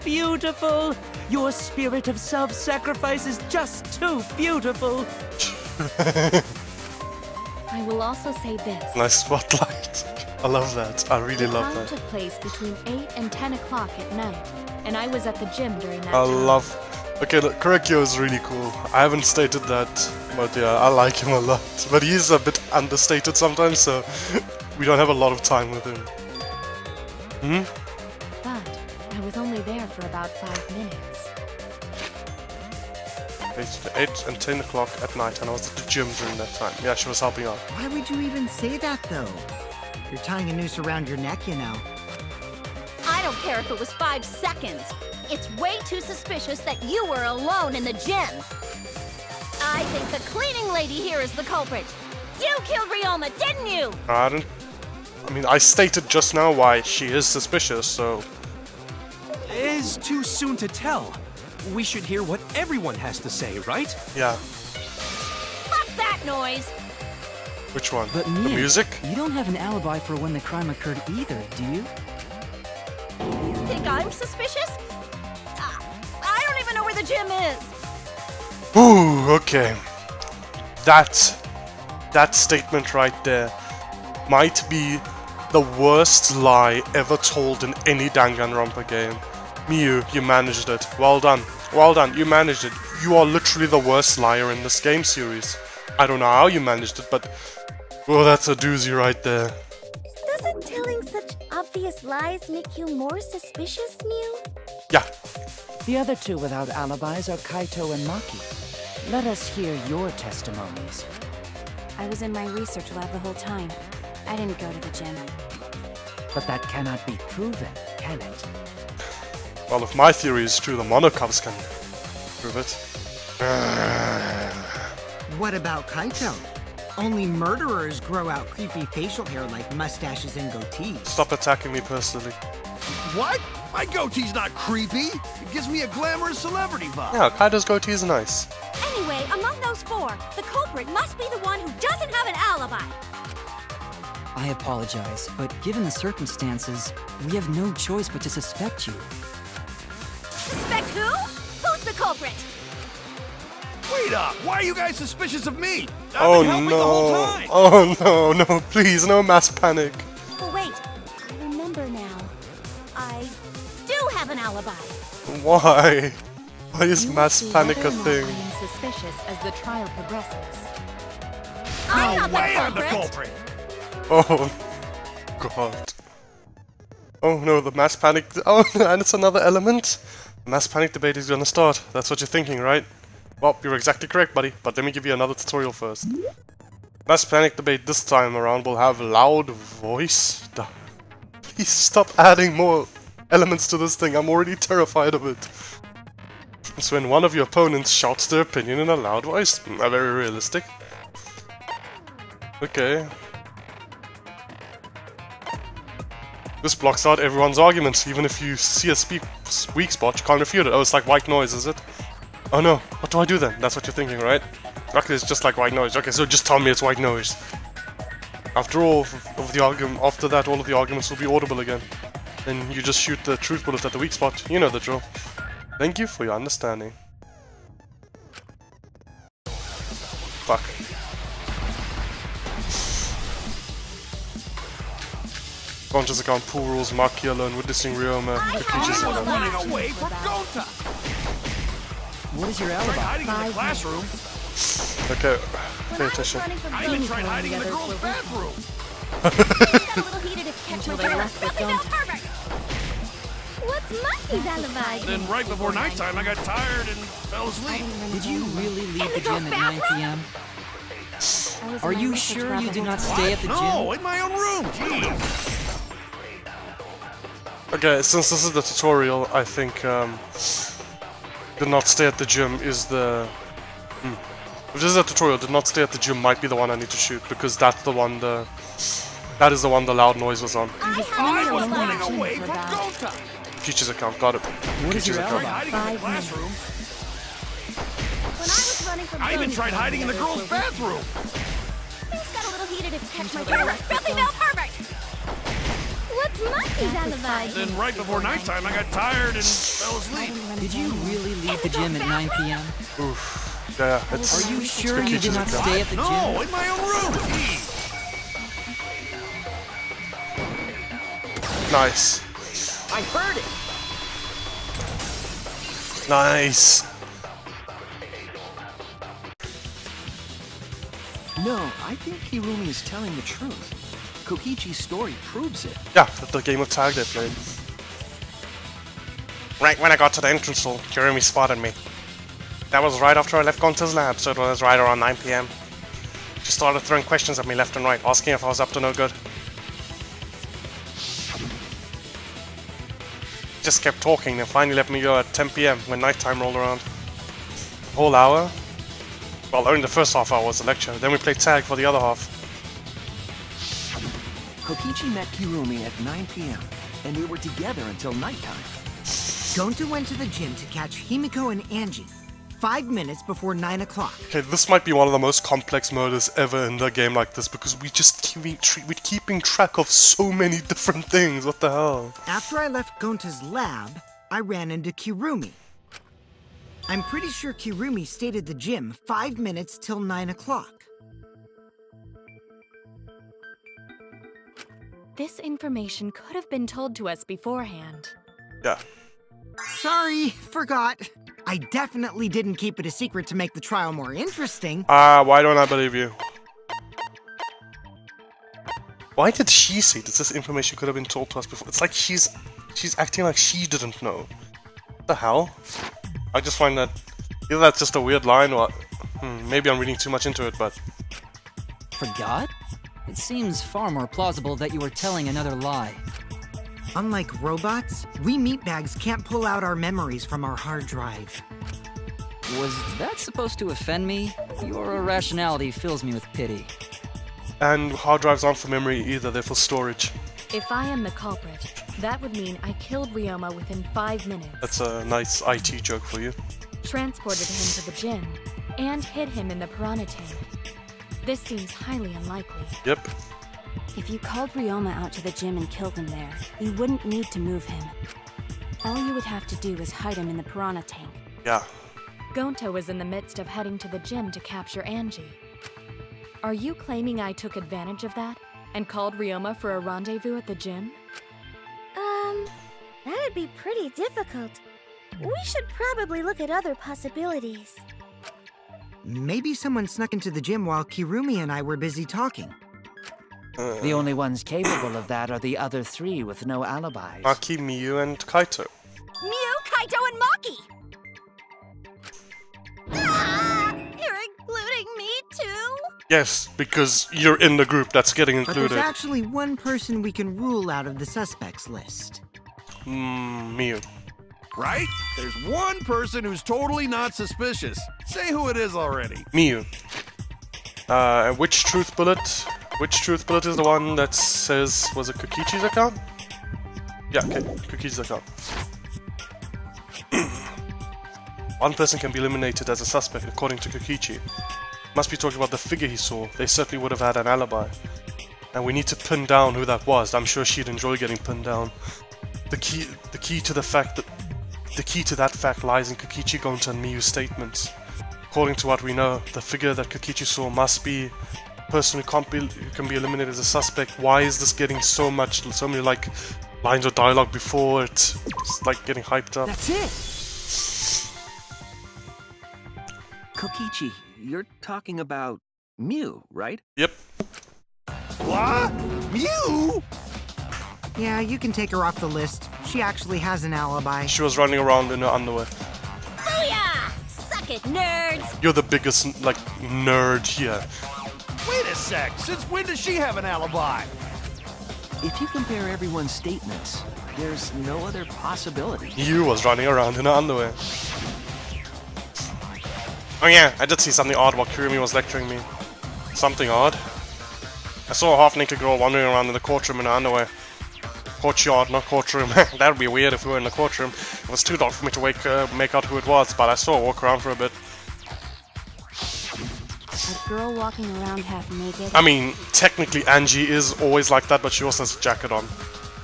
Beautiful! Your spirit of self-sacrifice is just too beautiful!
I will also say this.
Nice spotlight. I love that. I really
The
love
crime
that.
took place between 8 and 10 o'clock at night, and I was at the gym during that
I
time.
love... Okay, look, Korekyo is really cool. I haven't stated that, but yeah, I like him a lot. But he's a bit understated sometimes, so we don't have a lot of time with him.
But I was only there for about 5 minutes.
8 and 10 o'clock at night, and I was at the gym during that time. Yeah, she was helping out.
Why would you even say that, though? You're tying a noose around your neck, you know.
I don't care if it was 5 seconds. It's way too suspicious that you were alone in the gym. I think the cleaning lady here is the culprit. You killed Ryoma, didn't you?
I mean, I stated just now why she is suspicious, so...
It's too soon to tell. We should hear what everyone has to say, right?
Yeah.
Fuck that noise.
Which one?
But
The
Mia,
music?
you don't have an alibi for when the crime occurred either, do you?
You think I'm suspicious? I don't even know where the gym is.
Ooh, okay. That statement right there might be the worst lie ever told in any Danganronpa game. Miu, you managed it. Well done. Well done, you managed it. You are literally the worst liar in this game series. I don't know how you managed it, but... oh, that's a doozy right there.
Doesn't telling such obvious lies make you more suspicious, Mew?
Yeah.
The other two without alibis are Kaito and Maki. Let us hear your testimonies.
I was in my research lab the whole time. I didn't go to the gym.
But that cannot be proven, can it?
Well, if my theory is true, the Monocops can prove it.
What about Kaito? Only murderers grow out creepy facial hair like mustaches and goatees.
Stop attacking me personally.
What? My goatee's not creepy. It gives me a glamorous celebrity vibe.
Yeah, Kaito's goatee is nice.
Anyway, among those four, the culprit must be the one who doesn't have an alibi.
I apologize, but given the circumstances, we have no choice but to suspect you.
Suspect who? Who's the culprit?
Wait up! Why are you guys suspicious of me? I've
Oh
been helping the whole
no!
time.
Oh no, please, no mass panic.
Oh wait, I remember now. I do have an alibi.
Why? Why is
You will
mass
see
panic
whether
a
or not
thing?
I am suspicious as the trial progresses.
I'm not
No way
the
I'm the
culprit.
culprit.
Oh god. Oh no, the mass panic. Oh, and it's another element. The mass panic debate is gonna start. That's what you're thinking, right? Well, you're exactly correct, buddy. But let me give you another tutorial first. Mass panic debate this time around will have loud voice. Please stop adding more elements to this thing. I'm already terrified of it. It's when one of your opponents shouts their opinion in a loud voice. Very realistic. Okay. This blocks out everyone's arguments. Even if you see a weak spot, you can't refute it. Oh, it's like white noise, is it? Oh no, what do I do then? That's what you're thinking, right? Okay, it's just like white noise. Okay, so just tell me it's white noise. After all of the argument, after that, all of the arguments will be audible again. Then you just shoot the truth bullet at the weak spot. You know the drill. Thank you for your understanding. Fuck. Gonja's account, pool rules, Maki alone, witnessing Ryoma, Kokichi's
I was
account.
running away from Gota.
What is your
Tried
alibi?
hiding in the classroom.
Okay,
When
pay
I was
attention.
running from
I even
Gota,
tried hiding in the
others
girls'
were
bathroom.
got a little heated if catch my
Until they
drill.
left with
Filthy male
Gonta.
pervert.
What's Monkey's alibi?
Then right before nighttime, I got tired and fell asleep.
Did you really leave
In
the
the
gym
girls'
at 9
bathroom?
p.m.?
I was in
Are
my
you
research
sure
lab
you
the
did
whole
not
time.
stay at the
No,
gym?
in my own room. Jeez.
Okay, since this is the tutorial, I think did not stay at the gym is the... If this is a tutorial, did not stay at the gym might be the one I need to shoot, because that's the one that is the one the loud noise was on.
I was running away from Gota.
Future's account, got it.
What is your
Future's
Tried
account.
hiding in the classroom.
When I was running from
I even
Gota,
tried hiding in the girls' bathroom.
things got a little heated if catch my
Until they
drill.
left with
Filthy male pervert.
What's Monkey's alibi?
Then right before nighttime, I got tired and fell asleep.
Did you really leave the gym at 9 p.m.?
Oof. Yeah, it's...
Are you sure
it's
you did
Kokichi's
not
account.
stay at the
No,
gym?
in my own room. Jeez.
Nice.
I heard it!
Nice.
No, I think Hirumi is telling the truth. Kokichi's story proves it.
Yeah, the game of tag they played. Right when I got to the entrance hall, Kirumi spotted me. That was right after I left Gonta's lab, so it was right around 9 p.m. She started throwing questions at me left and right, asking if I was up to no good. Just kept talking and finally let me go at 10 p.m. when nighttime rolled around. The whole hour? Well, only the first half hour was the lecture, then we played tag for the other half.
Kokichi met Hirumi at 9 p.m., and we were together until nighttime.
Gonta went to the gym to catch Himiko and Angie. 5 minutes before 9 o'clock.
Okay, this might be one of the most complex murders ever in a game like this because we're keeping track of so many different things. What the hell?
After I left Gonta's lab, I ran into Kirumi. I'm pretty sure Kirumi stayed at the gym 5 minutes till 9 o'clock.
This information could have been told to us beforehand.
Yeah.
Sorry, forgot. I definitely didn't keep it a secret to make the trial more interesting.
Why don't I believe you? Why did she say that this information could have been told to us before? It's like she's acting like she didn't know. What the hell? I just find that either that's just a weird line or maybe I'm reading too much into it, but...
Forgot? It seems far more plausible that you were telling another lie.
Unlike robots, we meatbags can't pull out our memories from our hard drive.
Was that supposed to offend me? Your irrationality fills me with pity.
And hard drives aren't for memory either, they're for storage.
If I am the culprit, that would mean I killed Ryoma within 5 minutes.
That's a nice IT joke for you.
Transported him to the gym, and hid him in the piranha tank. This seems highly unlikely.
Yep.
If you called Ryoma out to the gym and killed him there, you wouldn't need to move him. All you would have to do is hide him in the piranha tank.
Yeah.
Gonta was in the midst of heading to the gym to capture Angie. Are you claiming I took advantage of that and called Ryoma for a rendezvous at the gym?
That'd be pretty difficult. We should probably look at other possibilities.
Maybe someone snuck into the gym while Kirumi and I were busy talking.
The only ones capable of that are the other three with no alibis.
Maki, Miyu, and Kaito.
Miu, Kaito, and Maki! You're including me too?
Yes, because you're in the group that's getting
But
included.
there's actually one person we can rule out of the suspects list.
Miyu.
Right? There's one person who's totally not suspicious. Say who it is already.
Miyu. Which truth bullet? Which truth bullet is the one that says, was it Kokichi's account? Yeah, okay, Kokichi's account. One person can be eliminated as a suspect according to Kokichi. Must be talking about the figure he saw. They certainly would have had an alibi. And we need to pin down who that was. I'm sure she'd enjoy getting pinned down. The key to that fact lies in Kokichi, Gonta, and Miyu's statements. According to what we know, the figure that Kokichi saw must be a person who can be eliminated as a suspect. Why is this getting so many like lines of dialogue before it's like getting hyped up?
That's it! Kokichi, you're talking about Miu, right?
Yep.
What? Miu?
Yeah, you can take her off the list. She actually has an alibi.
She was running around in her underwear.
Booyah! Suck it, nerds!
You're the biggest, like, nerd here.
Wait a sec. Since when does she have an alibi?
If you compare everyone's statements, there's no other possibility.
You was running around in her underwear. Oh yeah, I did see something odd while Kirumi was lecturing me. Something odd. I saw a half-naked girl wandering around in the courtroom in her underwear. Courtyard, not courtroom. That would be weird if we were in the courtroom. It was too dark for me to make out who it was, but I saw her walk around for a bit.
A girl walking around half naked.
I mean, technically Angie is always like that, but she also has a jacket on.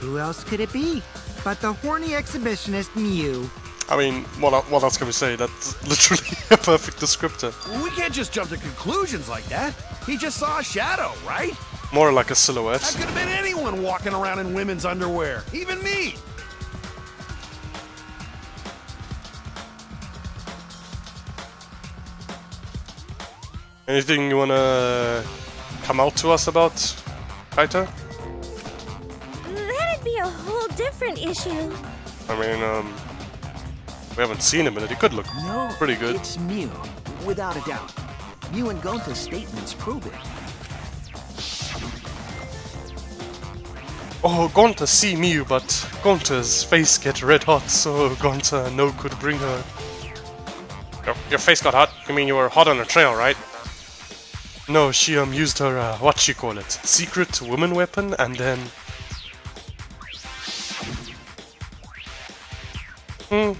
Who else could it be but the horny exhibitionist Miu?
I mean, what else can we say? That's literally a perfect descriptor.
We can't just jump to conclusions like that. He just saw a shadow, right?
More like a silhouette.
That could have been anyone walking around in women's underwear. Even me.
Anything you wanna come out to us about, Kaito?
That'd be a whole different issue.
I mean, we haven't seen him in it. He could look pretty good.
It's Miu, without a doubt. Miu and Gonta's statements prove it.
Oh, Gonta see Miu, but Gonta's face get red hot, so Gonta no could bring her. Your face got hot? You mean you were hot on the trail, right? No, she used her, what she call it, secret woman weapon, and then...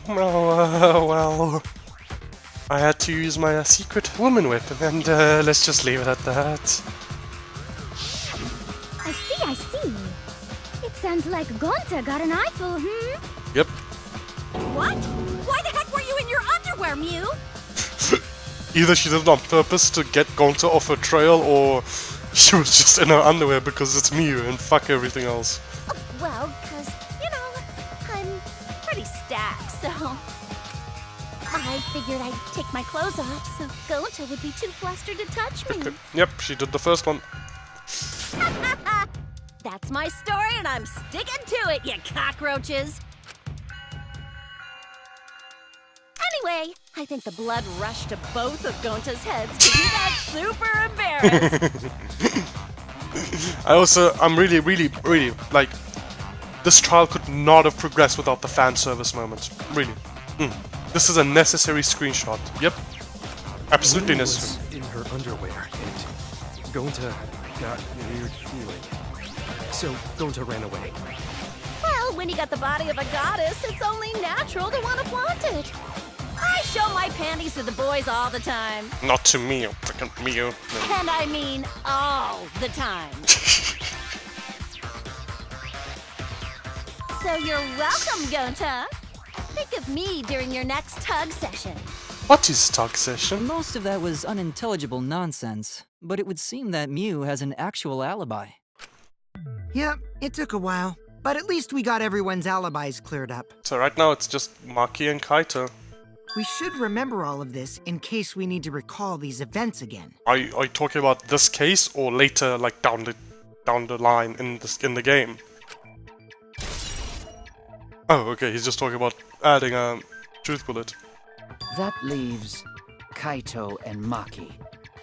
well... I had to use my secret woman weapon, and let's just leave it at that.
I see. It sounds like Gonta got an eyeful,
Yep.
What? Why the heck were you in your underwear, Mew?
Either she did it on purpose to get Gonta off her trail, or she was just in her underwear because it's Mew and fuck everything else.
Well, because, you know, I'm pretty stacked, so I figured I'd take my clothes off so Gonta would be too flustered to touch me.
Okay. Yep, she did the first one.
That's my story, and I'm sticking to it, you cockroaches! Anyway, I think the blood rushed to both of Gonta's heads because he got super embarrassed.
I'm really, like, this trial could not have progressed without the fan service moment. Really. This is a necessary screenshot. Yep. Absolutely necessary.
In her underwear, and Gonta got a weird feeling. So Gonta ran away.
Well, when you got the body of a goddess, it's only natural to want to flaunt it. I show my panties to the boys all the time.
Not to me, freaking Mew.
And I mean all the time. So you're welcome, Gonta. Think of me during your next tug session.
What is tug session?
Most of that was unintelligible nonsense, but it would seem that Mew has an actual alibi.
Yep, it took a while, but at least we got everyone's alibis cleared up.
So right now it's just Maki and Kaito.
We should remember all of this in case we need to recall these events again.
Are you talking about this case or later, like down the line in the game? Oh, okay. He's just talking about adding a truth bullet.
That leaves Kaito and Maki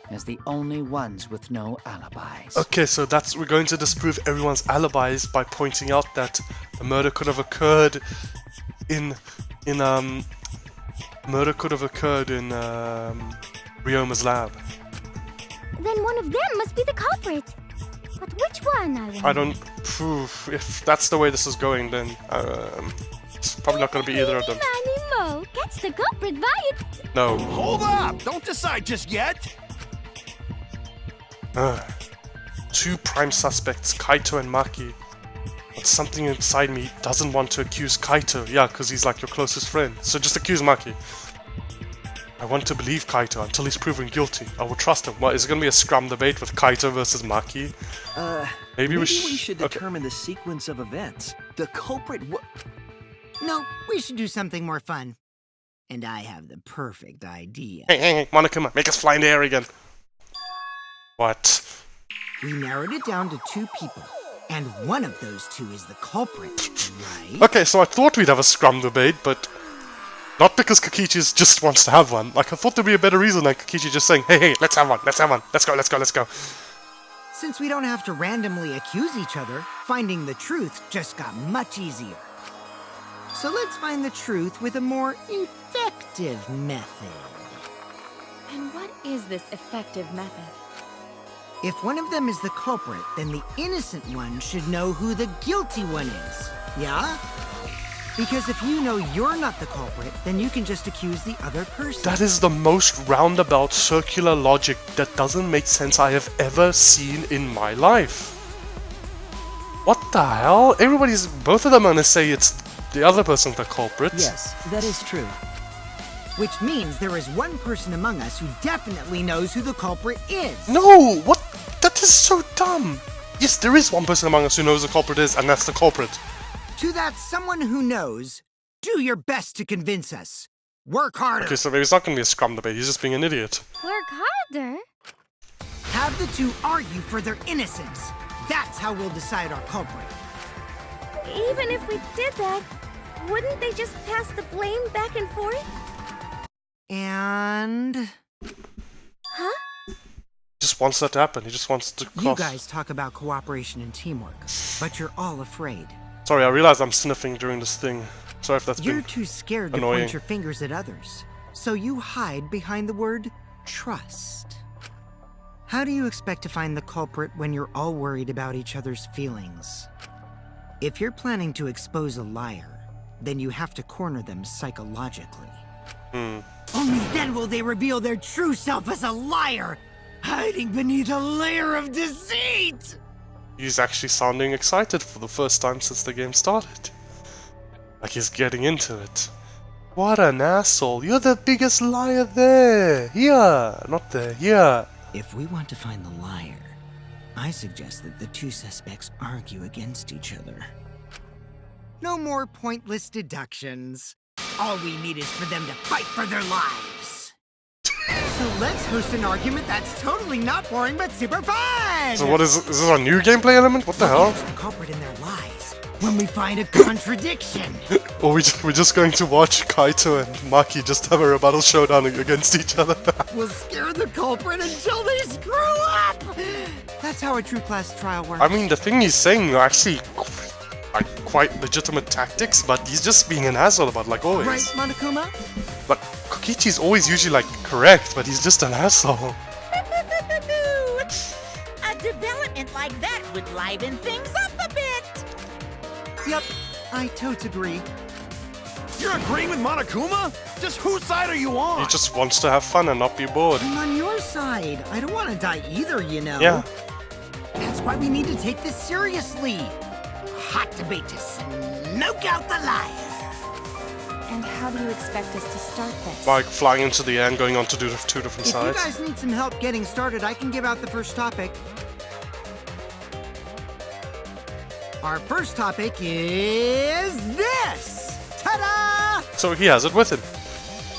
as the only ones with no alibis.
Okay, so we're going to disprove everyone's alibis by pointing out that the murder could have occurred in Ryoma's lab.
Then one of them must be the culprit. But which one, I wonder?
I don't... If that's the way this is going, then it's probably not going to be either of them.
Mo, catch the culprit by it.
No.
Hold up! Don't decide just yet!
Two prime suspects, Kaito and Maki. But something inside me doesn't want to accuse Kaito. Yeah, because he's like your closest friend. So just accuse Maki. I want to believe Kaito until he's proven guilty. I will trust him. What, is it going to be a scrum debate with Kaito versus Maki? Maybe we
should determine the sequence of events. The culprit
No, we should do something more fun. And I have the perfect idea.
Hey, Monica, make us fly in the air again. What?
We narrowed it down to 2 people. And one of those 2 is the culprit, right?
Okay, so I thought we'd have a scrum debate, but not because Kakichi just wants to have one. Like, I thought there'd be a better reason than Kakichi just saying, hey, let's have one, let's go.
Since we don't have to randomly accuse each other, finding the truth just got much easier. So let's find the truth with a more effective method.
And what is this effective method?
If one of them is the culprit, then the innocent one should know who the guilty one is. Yeah? Because if you know you're not the culprit, then you can just accuse the other person.
That is the most roundabout circular logic that doesn't make sense I have ever seen in my life. What the hell? Both of them are gonna say it's the other person the culprit.
Yes, that is true.
Which means there is one person among us who definitely knows who the culprit is.
No! What? That is so dumb! Yes, there is one person among us who knows who the culprit is, and that's the culprit.
To that someone who knows, do your best to convince us. Work harder.
Okay, so maybe it's not going to be a scrum debate, he's just being an idiot.
Work harder?
Have the 2 argue for their innocence. That's how we'll decide our culprit.
Even if we did that, wouldn't they just pass the blame back and forth?
And...
Huh?
He just wants that to happen, he just wants to cross.
You guys talk about cooperation and teamwork, but you're all afraid.
Sorry, I realized I'm sniffing during this thing. Sorry if that's
You're too scared to point your fingers at others, so you hide behind the word trust. How do you expect to find the culprit when you're all worried about each other's feelings? If you're planning to expose a liar, then you have to corner them psychologically. Only then will they reveal their true self as a liar, hiding beneath a layer of deceit!
He's actually sounding excited for the first time since the game started. Like he's getting into it. What an asshole. You're the biggest liar there. Here. Not there. Here.
If we want to find the liar, I suggest that the two suspects argue against each other. No more pointless deductions. All we need is for them to fight for their lives. So let's host an argument that's totally not boring but super fun!
So what is this a new gameplay element? What the hell?
What's the culprit in their lies? When we find a contradiction!
Or we're just going to watch Kaito and Maki just have a rebuttal showdown against each other.
We'll scare the culprit until they screw up! That's how a true class trial works.
I mean, the thing he's saying are actually quite legitimate tactics, but he's just being an asshole about, like always.
Right, Monokuma?
But Kokichi's always usually like correct, but he's just an asshole.
A development like that would liven things up a bit.
Yep, I totes agree.
You're agreeing with Monokuma? Just whose side are you on?
He just wants to have fun and not be bored.
I'm on your side. I don't want to die either, you know.
Yeah.
That's why we need to take this seriously. A hot debate to smoke out the liar.
And how do you expect us to start this?
Like flying into the air and going on to do two different
If
sides.
you guys need some help getting started, I can give out the first topic. Our first topic is this! Ta-da!
So he has it with him.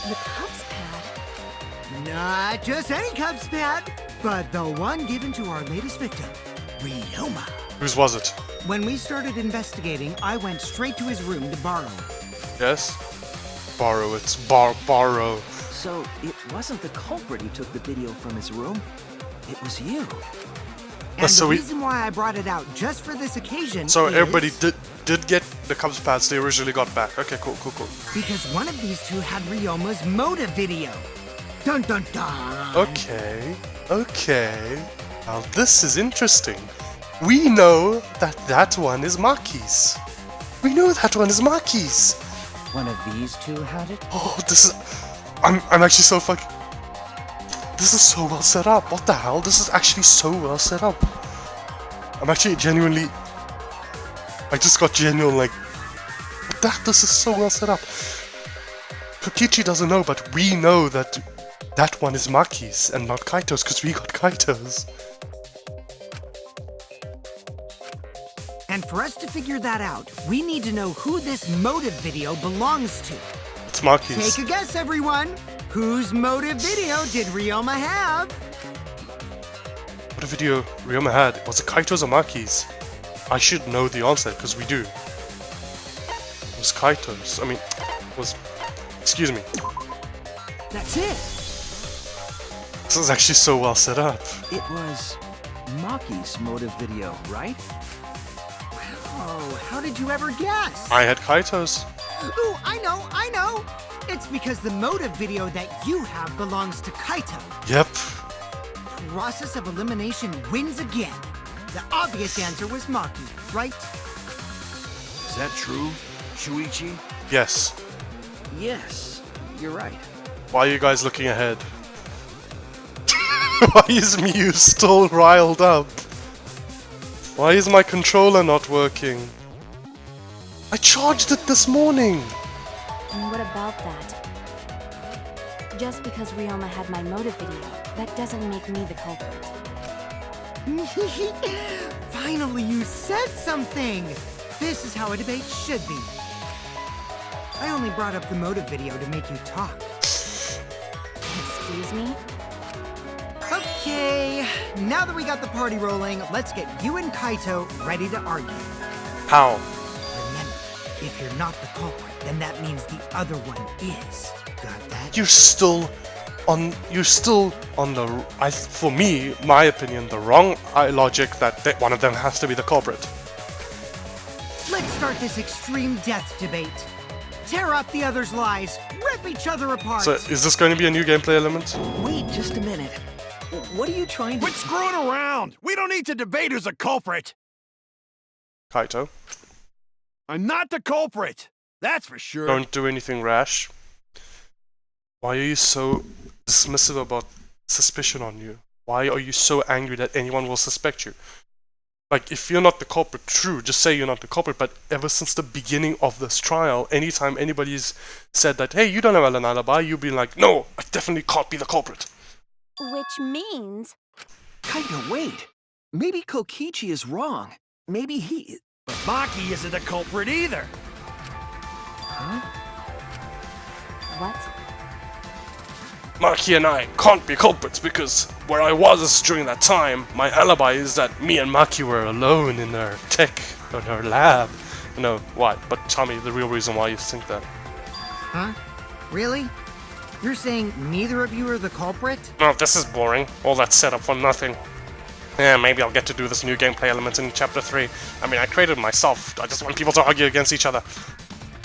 The Cubs pad?
Not just any Cubs pad, but the one given to our latest victim, Ryoma.
Whose was it?
When we started investigating, I went straight to his room to borrow it.
Yes? Borrow it. Borrow.
So it wasn't the culprit who took the video from his room. It was you.
And
So
the reason why I brought it out just for this occasion
So
is
everybody did get the Cubs pads they originally got back. Okay, cool.
because one of these two had Ryoma's motive video. Dun dun dun!
Okay. Now this is interesting. We know that one is Maki's. We know that one is Maki's.
One of these two had it?
Oh, this is... I'm actually so fucking... This is so well set up. What the hell? This is actually so well set up. I'm actually genuinely... I just got genuine, like... What the heck? This is so well set up. Kokichi doesn't know, but we know that that one is Maki's and not Kaito's, because we got Kaito's.
And for us to figure that out, we need to know who this motive video belongs to.
It's Maki's.
Take a guess, everyone. Whose motive video did Ryoma have?
What a video Ryoma had. Was it Kaito's or Maki's? I should know the answer, because we do. It was Kaito's. I mean, was... Excuse me.
That's it.
This is actually so well set up.
It was Maki's motive video, right?
Oh, how did you ever guess?
I had Kaito's.
Ooh, I know! It's because the motive video that you have belongs to Kaito.
Yep.
Process of elimination wins again. The obvious answer was Maki, right?
Is that true, Shuichi?
Yes.
Yes, you're right.
Why are you guys looking ahead? Why is Mew still riled up? Why is my controller not working? I charged it this morning!
And what about that? Just because Ryoma had my motive video, that doesn't make me the culprit.
Finally, you said something! This is how a debate should be. I only brought up the motive video to make you talk.
Excuse me?
Okay, now that we got the party rolling, let's get you and Kaito ready to argue.
How?
Remember, if you're not the culprit, then that means the other one is. Got that?
You're still on the, for me, my opinion, the wrong logic that one of them has to be the culprit.
Let's start this extreme death debate. Tear up the other's lies, rip each other apart.
So, is this going to be a new gameplay element?
Wait just a minute. What are you trying to...
Quit screwing around! We don't need to debate who's a culprit!
Kaito,
I'm not the culprit! That's for sure.
don't do anything rash. Why are you so dismissive about suspicion on you? Why are you so angry that anyone will suspect you? Like, if you're not the culprit, true, just say you're not the culprit, but ever since the beginning of this trial, anytime anybody's said that, hey, you don't have an alibi, you've been like, no, I definitely can't be the culprit.
Which means...
Kaito, wait! Maybe Kokichi is wrong. Maybe he...
But Maki isn't the culprit either.
Huh?
What?
Maki and I can't be culprits because where I was during that time, my alibi is that me and Maki were alone in her in her lab. No, why? But tell me the real reason why you think that.
Huh? Really? You're saying neither of you are the culprit?
No, this is boring. All that setup for nothing. Yeah, maybe I'll get to do this new gameplay element in Chapter 3. I mean, I created it myself. I just want people to argue against each other.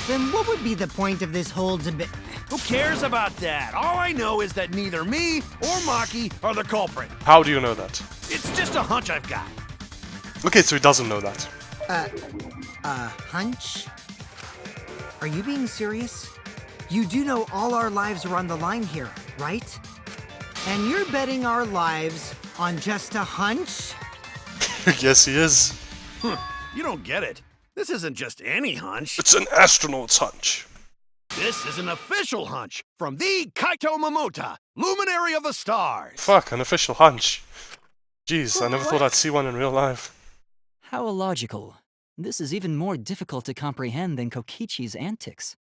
Then what would be the point of this whole debate?
Who cares about that? All I know is that neither me or Maki are the culprit.
How do you know that?
It's just a hunch I've got.
Okay, so he doesn't know that.
Hunch? Are you being serious? You do know all our lives are on the line here, right? And you're betting our lives on just a hunch?
Yes, he is.
You don't get it. This isn't just any hunch.
It's an astronaut's hunch.
This is an official hunch from the Kaito Momota, luminary of the stars.
Fuck, an official hunch. Jeez, I never thought I'd see one in real life.
How illogical. This is even more difficult to comprehend than Kokichi's antics.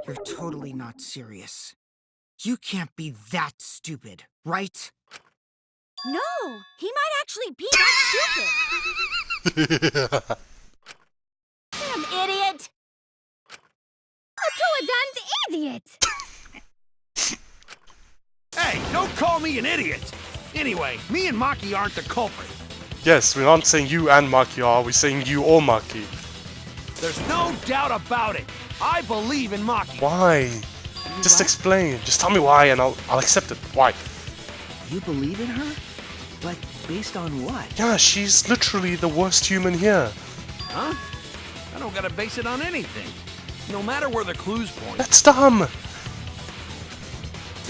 You're totally not serious. You can't be that stupid, right?
No, he might actually be that stupid. Damn idiot!
To a damned idiot!
Hey, don't call me an idiot. Anyway, me and Maki aren't the culprit.
Yes, we're not saying you and Maki are, we're saying you or Maki.
There's no doubt about it. I believe in Maki.
Why? Just explain. Just tell me why and I'll accept it. Why?
You believe in her? But based on what?
Yeah, she's literally the worst human here.
Huh? I don't gotta base it on anything. No matter where the clues point.
That's dumb!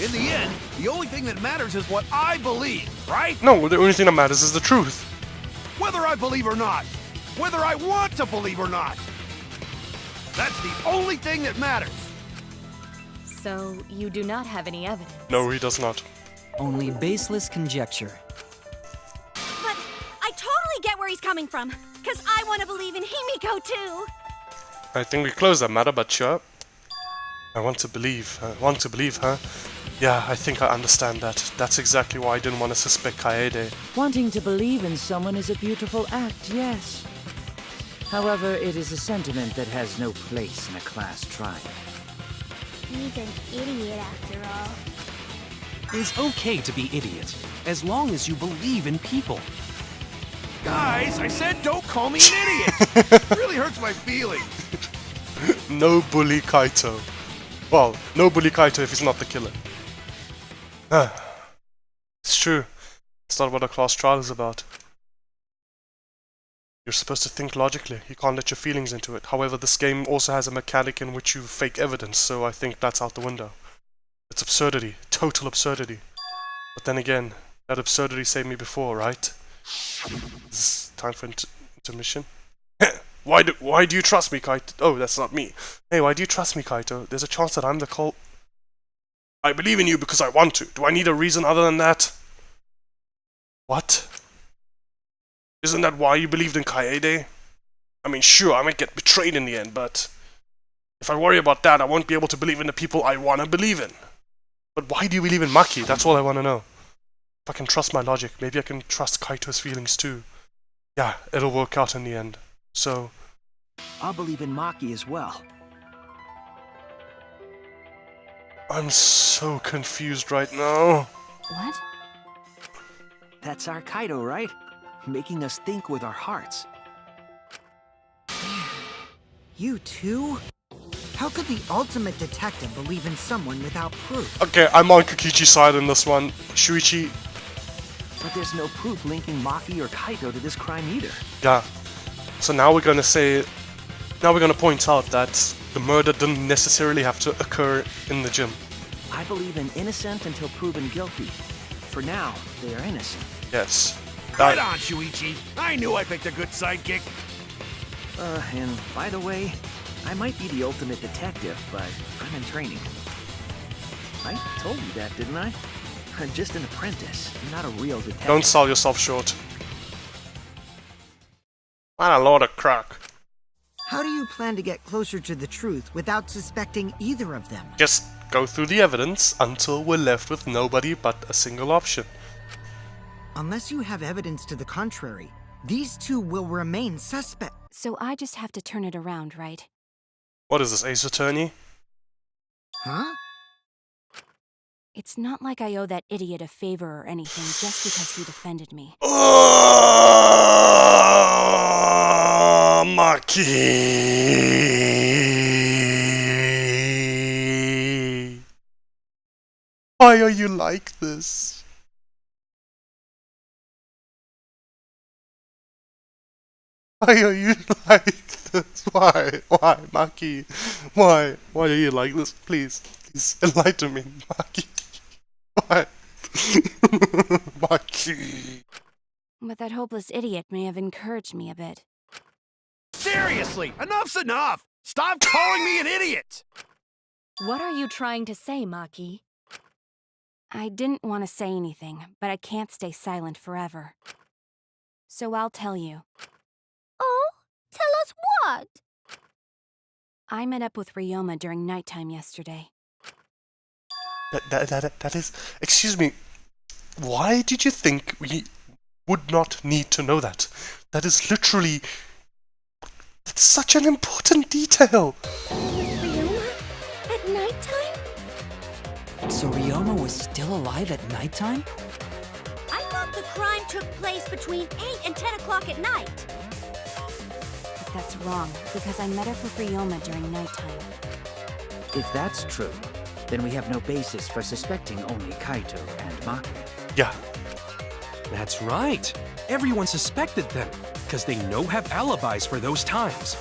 In the end, the only thing that matters is what I believe, right?
No, the only thing that matters is the truth.
Whether I believe or not. Whether I want to believe or not. That's the only thing that matters.
So, you do not have any evidence?
No, he does not.
Only baseless conjecture.
But I totally get where he's coming from, because I want to believe in Himiko too.
I think we closed that matter, but sure. I want to believe her. Yeah, I think I understand that. That's exactly why I didn't want to suspect Kaede.
Wanting to believe in someone is a beautiful act, yes. However, it is a sentiment that has no place in a class trial.
He's an idiot after all.
It's okay to be idiot, as long as you believe in people.
Guys, I said don't call me an idiot. It really hurts my feelings.
No bully Kaito. Well, no bully Kaito if he's not the killer. It's true. It's not what a class trial is about. You're supposed to think logically. You can't let your feelings into it. However, this game also has a mechanic in which you fake evidence, so I think that's out the window. It's absurdity. Total absurdity. But then again, that absurdity saved me before, right? It's time for intermission. Why do you trust me, Kaito? Oh, that's not me. Hey, why do you trust me, Kaito? There's a chance that I'm the cult. I believe in you because I want to. Do I need a reason other than that? What? Isn't that why you believed in Kaede? I mean, sure, I might get betrayed in the end, but if I worry about that, I won't be able to believe in the people I want to believe in. But why do you believe in Maki? That's all I want to know. If I can trust my logic, maybe I can trust Kaito's feelings too. Yeah, it'll work out in the end. So...
I'll believe in Maki as well.
I'm so confused right now.
What?
That's our Kaito, right? Making us think with our hearts.
You too? How could the ultimate detective believe in someone without proof?
Okay, I'm on Kokichi's side in this one. Shuichi...
But there's no proof linking Maki or Kaito to this crime either.
Yeah. So now we're gonna say... Now we're gonna point out that the murder didn't necessarily have to occur in the gym.
I believe in innocent until proven guilty. For now, they are innocent.
Yes.
Right on, Shuichi. I knew I picked a good sidekick.
And by the way, I might be the ultimate detective, but I'm in training. I told you that, didn't I? I'm just an apprentice, not a real detective.
Don't sell yourself short. What a load of crock.
How do you plan to get closer to the truth without suspecting either of them?
Just go through the evidence until we're left with nobody but a single option.
Unless you have evidence to the contrary, these two will remain suspect.
So I just have to turn it around, right?
What is this, Ace Attorney?
Huh?
It's not like I owe that idiot a favor or anything just because he defended me.
Maki! Why are you like this? Why are you like this? Why? Why, Maki? Why? Why are you like this? Please, please enlighten me, Maki. Why? Maki.
But that hopeless idiot may have encouraged me a bit.
Seriously, enough's enough! Stop calling me an idiot!
What are you trying to say, Maki?
I didn't want to say anything, but I can't stay silent forever. So I'll tell you.
Oh? Tell us what?
I met up with Ryoma during nighttime yesterday.
That is... Excuse me. Why did you think we would not need to know that? That is literally... It's such an important detail!
With Ryoma? At nighttime?
So Ryoma was still alive at nighttime?
I thought the crime took place between 8 and 10 o'clock at night.
But that's wrong, because I met up with Ryoma during nighttime.
If that's true, then we have no basis for suspecting only Kaito and Maki.
Yeah.
That's right. Everyone suspected them, because they have alibis for those times.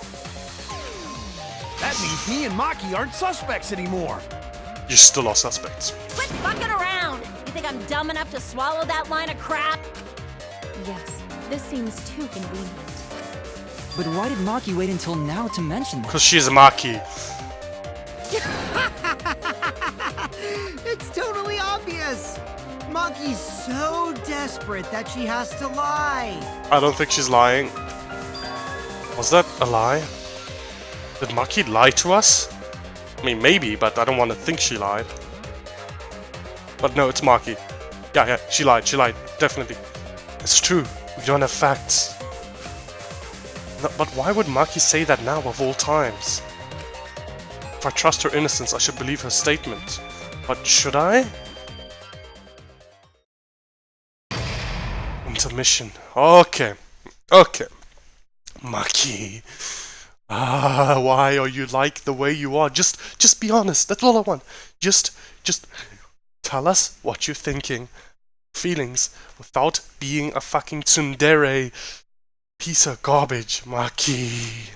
That means me and Maki aren't suspects anymore.
You still are suspects.
Quit fucking around! You think I'm dumb enough to swallow that line of crap?
Yes, this seems too convenient.
But why did Maki wait until now to mention that?
Because she's Maki.
It's totally obvious! Maki's so desperate that she has to lie.
I don't think she's lying. Was that a lie? Did Maki lie to us? I mean, maybe, but I don't want to think she lied. But no, it's Maki. Yeah, she lied, definitely. It's true, we don't have facts. No, but why would Maki say that now of all times? If I trust her innocence, I should believe her statement. But should I? Intermission. Okay. Maki. Why are you like the way you are? Just be honest. That's all I want. Just tell us what you're thinking. Feelings without being a fucking tsundere piece of garbage, Maki.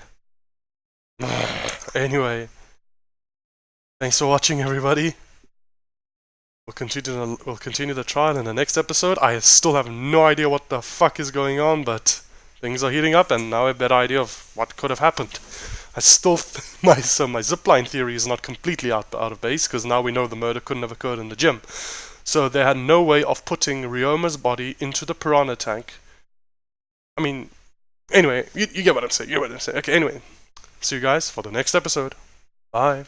Anyway. Thanks for watching, everybody. We'll continue the trial in the next episode. I still have no idea what the fuck is going on, but things are heating up, and now I have a better idea of what could have happened. I still my zipline theory is not completely out of base, because now we know the murder couldn't have occurred in the gym. So they had no way of putting Ryoma's body into the piranha tank. I mean, anyway, you get what I'm saying. Okay, anyway, see you guys for the next episode. Bye.